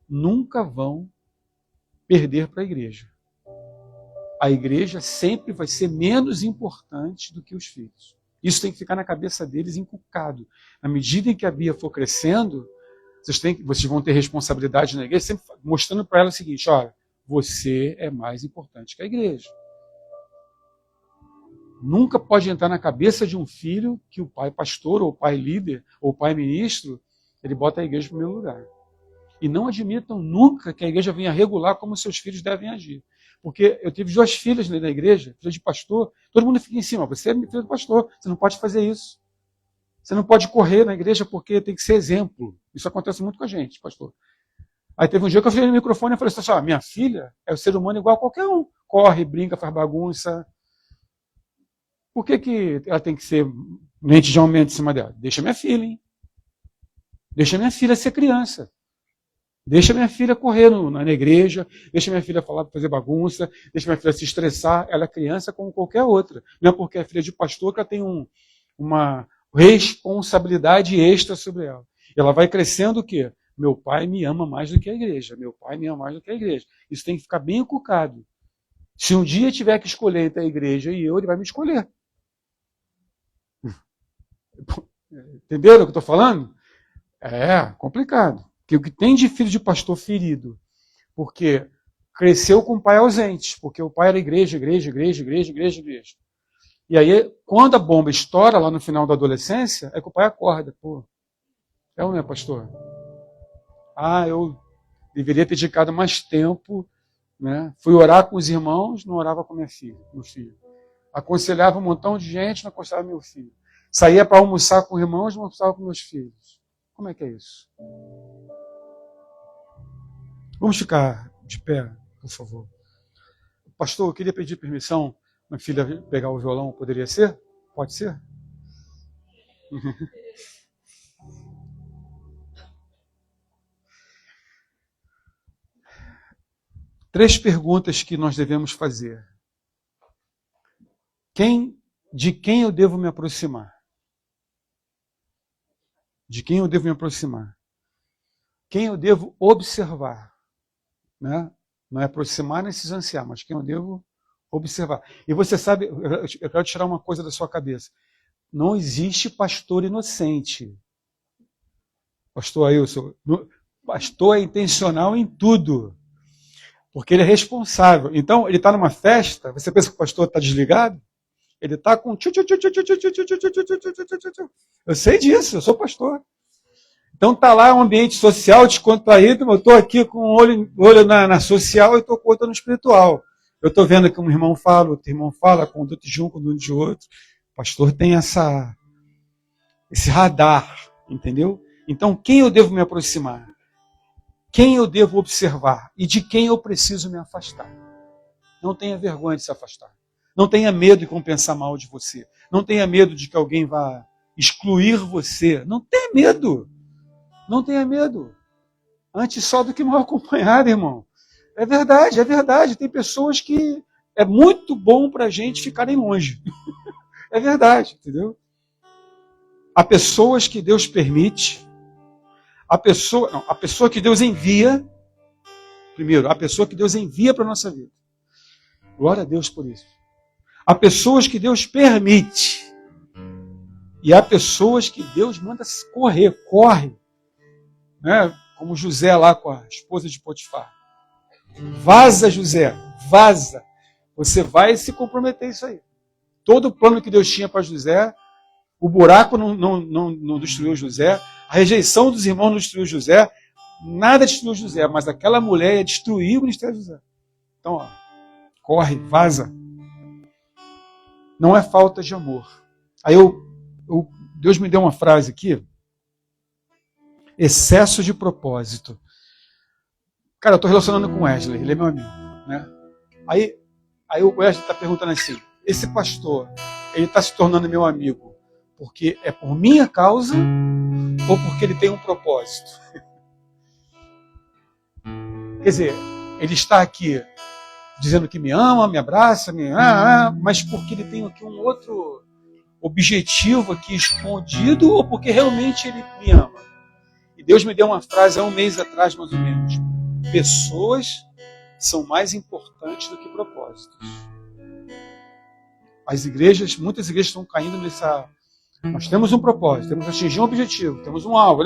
nunca vão perder para a igreja. A igreja sempre vai ser menos importante do que os filhos. Isso tem que ficar na cabeça deles inculcado. Na medida em que a Bia for crescendo, vocês vão ter responsabilidade na igreja, sempre mostrando para ela o seguinte, olha, você é mais importante que a igreja. Nunca pode entrar na cabeça de um filho que o pai pastor, ou o pai líder, ou o pai ministro, ele bota a igreja em primeiro lugar. E não admitam nunca que a igreja venha regular como seus filhos devem agir. Porque eu tive 2 filhas na igreja, filha de pastor, todo mundo fica em cima, você é filho do pastor, você não pode fazer isso. Você não pode correr na igreja porque tem que ser exemplo. Isso acontece muito com a gente, pastor. Aí teve um dia que eu falei no microfone e falei assim, minha filha é um ser humano igual a qualquer um. Corre, brinca, faz bagunça. Por que ela tem que ser lente de aumento em cima dela? Deixa minha filha, hein? Deixa minha filha ser criança. Deixa minha filha correr na igreja, deixa minha filha fazer bagunça, deixa minha filha se estressar. Ela é criança como qualquer outra. Não é porque é filha de pastor que ela tem uma responsabilidade extra sobre ela. E ela vai crescendo o quê? Meu pai me ama mais do que a igreja. Meu pai me ama mais do que a igreja. Isso tem que ficar bem inculcado. Se um dia tiver que escolher entre a igreja e eu, ele vai me escolher. Entenderam o que eu estou falando? É complicado. Porque o que tem de filho de pastor ferido, porque cresceu com o pai ausente, porque o pai era igreja. E aí, quando a bomba estoura lá no final da adolescência, é que o pai acorda. Pô, é ou não é, pastor? Eu deveria ter dedicado mais tempo, né? Fui orar com os irmãos, não orava com meu filho. Aconselhava um montão de gente, não aconselhava meu filho. Saía para almoçar com irmãos, não almoçava com meus filhos. Como é que é isso? Vamos ficar de pé, por favor. Pastor, eu queria pedir permissão, minha filha pegar o violão, poderia ser? Pode ser? Três perguntas que nós devemos fazer. De quem eu devo me aproximar? De quem eu devo me aproximar? Quem eu devo observar? Né? Não é aproximar nem se distanciar, mas quem eu devo observar. E você sabe, eu quero tirar uma coisa da sua cabeça. Não existe pastor inocente. Pastor Ailson, pastor é intencional em tudo. Porque ele é responsável. Então, ele está numa festa, você pensa que o pastor está desligado? Ele está com... Eu sei disso, eu sou pastor. Então está lá um ambiente social descontraído, eu estou aqui com o olho na social e estou com o outro no espiritual. Eu estou vendo que um irmão fala, outro irmão fala, conduto de um, conduto de outro. O pastor tem esse radar, entendeu? Então, quem eu devo me aproximar? Quem eu devo observar? E de quem eu preciso me afastar? Não tenha vergonha de se afastar. Não tenha medo de compensar mal de você. Não tenha medo de que alguém vá excluir você. Não tenha medo. Não tenha medo. Antes só do que mal acompanhado, irmão. É verdade. Tem pessoas que é muito bom para a gente ficarem longe. É verdade, entendeu? Há pessoas que Deus permite, a pessoa que Deus envia, primeiro, a pessoa que Deus envia para a nossa vida. Glória a Deus por isso. Há pessoas que Deus permite. E há pessoas que Deus manda correr, corre. Né? Como José lá com a esposa de Potifar. Vaza, José, vaza. Você vai se comprometer isso aí. Todo o plano que Deus tinha para José, o buraco não destruiu José, a rejeição dos irmãos não destruiu José, nada destruiu José, mas aquela mulher ia destruir o ministério de José. Então, ó, corre, vaza. Não é falta de amor. Aí Deus me deu uma frase aqui. Excesso de propósito. Cara, eu estou relacionando com o Wesley, ele é meu amigo. Né? Aí o Wesley está perguntando assim, esse pastor, ele está se tornando meu amigo porque é por minha causa ou porque ele tem um propósito? Quer dizer, ele está aqui dizendo que me ama, me abraça, mas porque ele tem aqui um outro objetivo aqui escondido ou porque realmente ele me ama? E Deus me deu uma frase há um mês atrás, mais ou menos. Pessoas são mais importantes do que propósitos. Muitas igrejas estão caindo nessa... Nós temos um propósito, temos que atingir um objetivo, temos um alvo.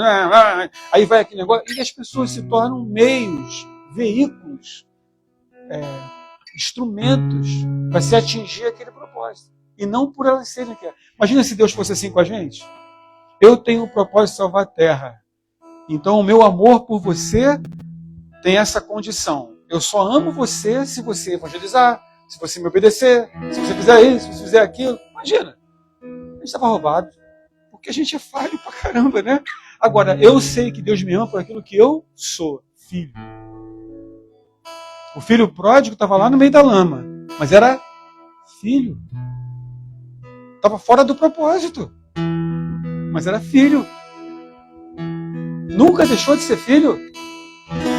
Aí vai aquele negócio, e as pessoas se tornam meios, veículos, instrumentos para se atingir aquele propósito. E não por elas serem aquelas. Imagina se Deus fosse assim com a gente. Eu tenho o propósito de salvar a terra. Então o meu amor por você tem essa condição. Eu só amo você se você evangelizar, se você me obedecer, se você fizer isso, se você fizer aquilo. Imagina. A gente estava roubado. Porque a gente é falho pra caramba, né? Agora, eu sei que Deus me ama por aquilo que eu sou, filho. O filho pródigo estava lá no meio da lama, mas era filho. Estava fora do propósito, mas era filho. Nunca deixou de ser filho.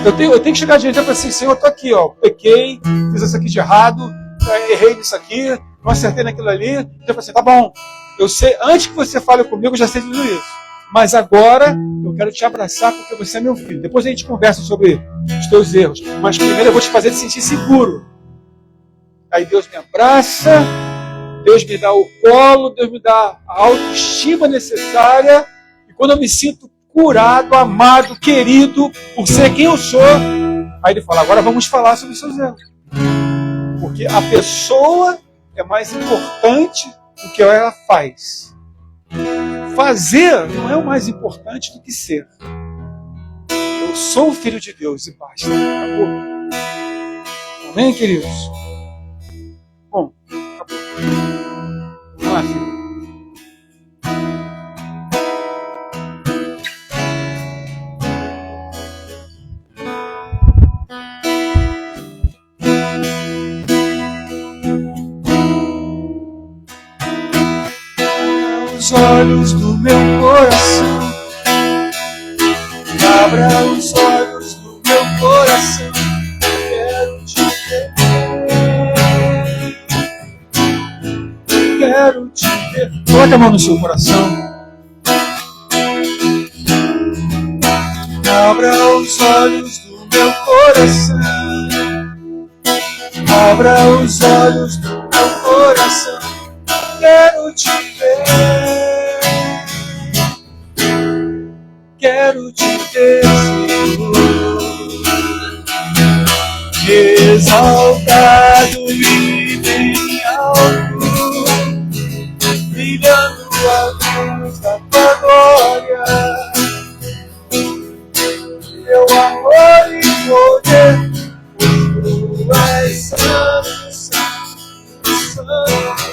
Eu tenho que chegar diante e falar assim, Senhor, eu estou aqui, ó, pequei, fiz isso aqui de errado, errei nisso aqui, não acertei naquilo ali. Eu falo assim, tá bom, eu sei, antes que você fale comigo, eu já sei tudo isso. Mas agora eu quero te abraçar porque você é meu filho. Depois a gente conversa sobre os teus erros. Mas primeiro eu vou te fazer te sentir seguro. Aí Deus me abraça, Deus me dá o colo, Deus me dá a autoestima necessária. E quando eu me sinto curado, amado, querido, por ser quem eu sou, aí ele fala, agora vamos falar sobre os seus erros. Porque a pessoa é mais importante do que ela faz. Fazer não é o mais importante do que ser. Eu sou o filho de Deus e basta. Acabou. Amém, queridos? Bom, acabou. Vamos lá, filho. Os olhos do meu coração, abra os olhos do meu coração, quero te ver, quero te ver. Coloque a mão no seu coração. Abra os olhos do meu coração, abra os olhos do meu coração, quero te ver. Quero te ver, Senhor, exaltado e bem alto, brilhando a luz da tua glória. Teu amor e poder, tu és santo, santo, santo,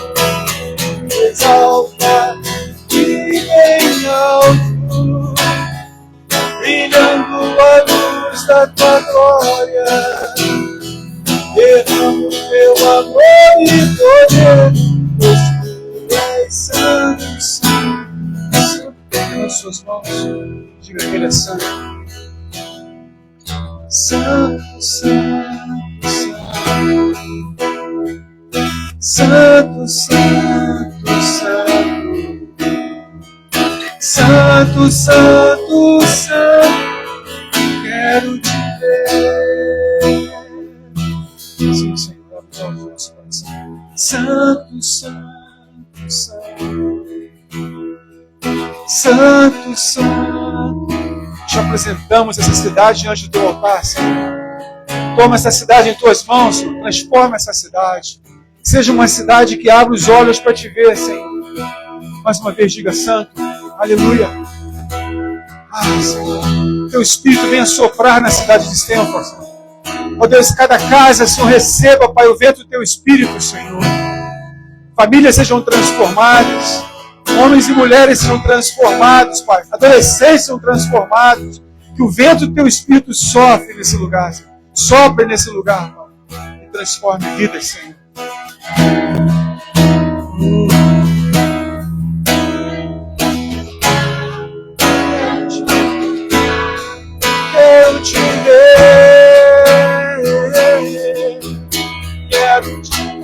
exaltado e bem alto, brilhando a luz da tua glória. Derramo teu amor e poder, pois tu és santo, santo, santo. Pegue nas suas mãos, diga que ele é santo. Santo, santo, santo, santo, santo, santo, santo, santo, quero te ver. Sim, Senhor, abre os nossos corações. Santo, santo, santo, Santo, Santo. Te apresentamos essa cidade diante do teu altar, Senhor. Toma essa cidade em tuas mãos, Senhor. Transforma essa cidade. Seja uma cidade que abra os olhos para te ver, Senhor. Mais uma vez, diga Santo. Aleluia. Senhor. Teu Espírito venha soprar na cidade de Stanford, Senhor. Ó Deus, cada casa, Senhor, receba, Pai, o vento do teu Espírito, Senhor. Famílias sejam transformadas. Homens e mulheres sejam transformados, Pai. Adolescentes sejam transformados. Que o vento do teu Espírito sopre nesse lugar, Senhor. Sopre nesse lugar, Pai. E transforme vidas, Senhor. Quero te ver. Quero te ver.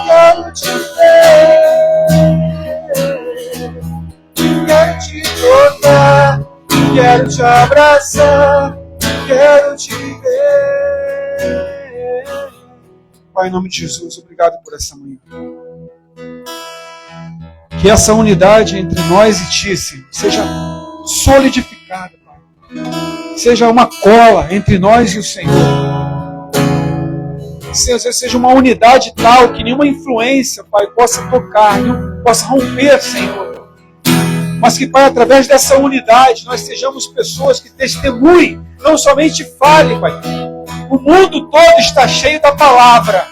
Quero te ver. Quero te tocar. Quero te abraçar. Quero te ver. Pai, em nome de Jesus, obrigado por essa manhã. Que essa unidade entre nós e Ti, Senhor, seja solidificada, Pai. Seja uma cola entre nós e o Senhor. Senhor, seja uma unidade tal que nenhuma influência, Pai, possa tocar, não possa romper, Senhor. Mas que, Pai, através dessa unidade, nós sejamos pessoas que testemunhem, não somente falem, Pai. O mundo todo está cheio da palavra,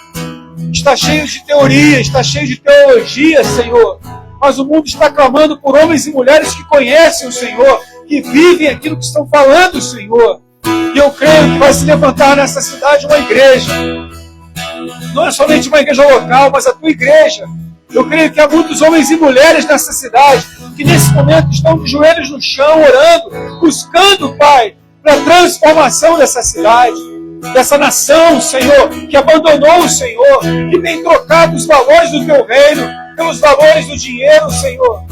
está cheio de teoria, está cheio de teologia, Senhor. Mas o mundo está clamando por homens e mulheres que conhecem o Senhor, que vivem aquilo que estão falando, Senhor. E eu creio que vai se levantar nessa cidade uma igreja. Não é somente uma igreja local, mas a tua igreja. Eu creio que há muitos homens e mulheres nessa cidade que nesse momento estão de joelhos no chão, orando, buscando, Pai, para a transformação dessa cidade, dessa nação, Senhor, que abandonou o Senhor, que tem trocado os valores do teu reino pelos valores do dinheiro, Senhor.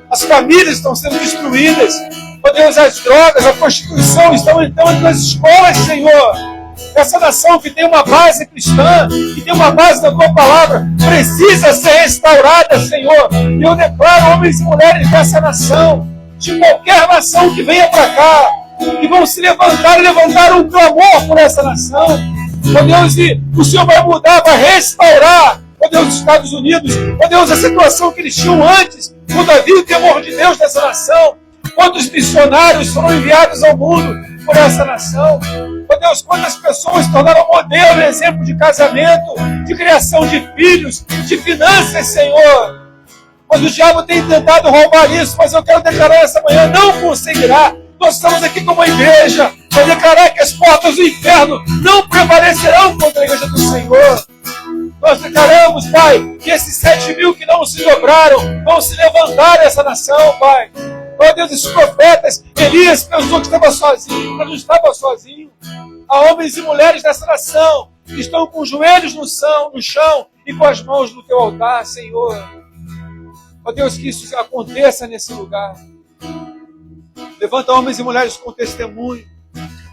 As famílias estão sendo destruídas. Ó Deus, as drogas, a prostituição estão entrando nas escolas, Senhor. Essa nação que tem uma base cristã, que tem uma base da tua palavra, precisa ser restaurada, Senhor. E eu declaro homens e mulheres dessa nação, de qualquer nação que venha para cá, que vão se levantar e levantar um clamor por essa nação. Ó Deus, e o Senhor vai mudar, vai restaurar, ó Deus, os Estados Unidos, ó Deus, a situação que eles tinham antes, quando havia o temor de Deus dessa nação. Quantos missionários foram enviados ao mundo por essa nação? Ó Deus, quantas pessoas se tornaram modelo, exemplo de casamento, de criação de filhos, de finanças, Senhor. Mas o diabo tem tentado roubar isso, mas eu quero declarar essa manhã, não conseguirá. Nós estamos aqui como igreja para declarar que as portas do inferno não prevalecerão contra a igreja do Senhor. Nós declaramos, Pai, que esses 7.000 que não se dobraram vão se levantar nessa nação, Pai. Ó Deus, esses profetas, Elias pensou que estava sozinho, mas não estava sozinho. Há homens e mulheres dessa nação que estão com os joelhos no chão e com as mãos no teu altar, Senhor. Ó Deus, que isso aconteça nesse lugar. Levanta homens e mulheres com testemunho.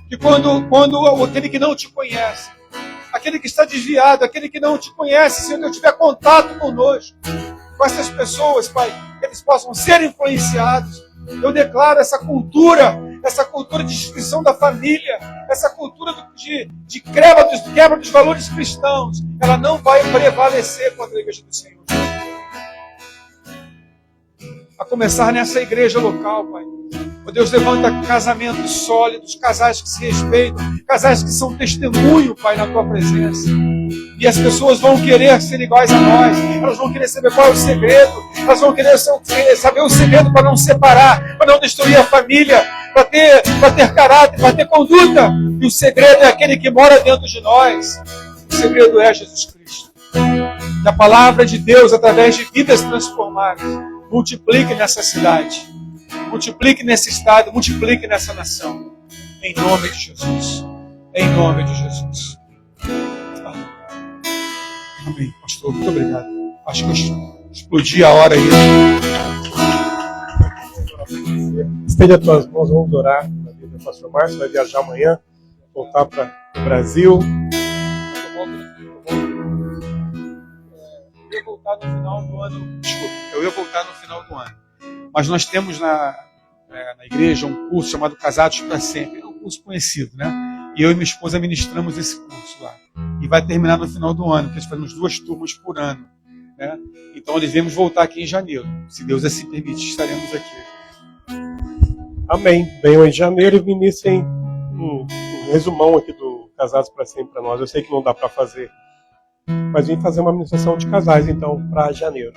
Que quando aquele que não te conhece, aquele que está desviado, aquele que não te conhece, se eu tiver contato conosco, com essas pessoas, Pai, eles possam ser influenciados. Eu declaro essa cultura de destruição da família, essa cultura de quebra dos valores cristãos, ela não vai prevalecer contra a igreja do Senhor. A começar nessa igreja local, Pai. Ó Deus, levanta casamentos sólidos, casais que se respeitam, casais que são testemunho, Pai, na Tua presença. E as pessoas vão querer ser iguais a nós, elas vão querer saber qual é o segredo, elas vão querer saber o segredo para não separar, para não destruir a família, para ter caráter, para ter conduta. E o segredo é aquele que mora dentro de nós. O segredo é Jesus Cristo. E a palavra de Deus, através de vidas transformadas, multiplique nessa cidade, multiplique nesse estado, multiplique nessa nação. Em nome de Jesus. Em nome de Jesus. Amém, pastor. Muito obrigado. Acho que eu explodi a hora aí. Estende as tuas mãos, vamos orar na vida do pastor Márcio. Vai viajar amanhã, voltar para o Brasil. ia voltar no final do ano. Desculpa, eu ia voltar no final do ano. Mas nós temos na igreja um curso chamado Casados para Sempre. É um curso conhecido, né? E eu e minha esposa ministramos esse curso lá. E vai terminar no final do ano, porque nós fazemos 2 turmas por ano, né? Então devemos voltar aqui em janeiro. Se Deus assim permitir, estaremos aqui. Amém. Venham em janeiro e ministrem um resumão aqui do Casados para Sempre para nós. Eu sei que não dá para fazer, mas vim fazer uma ministração de casais, então, para janeiro.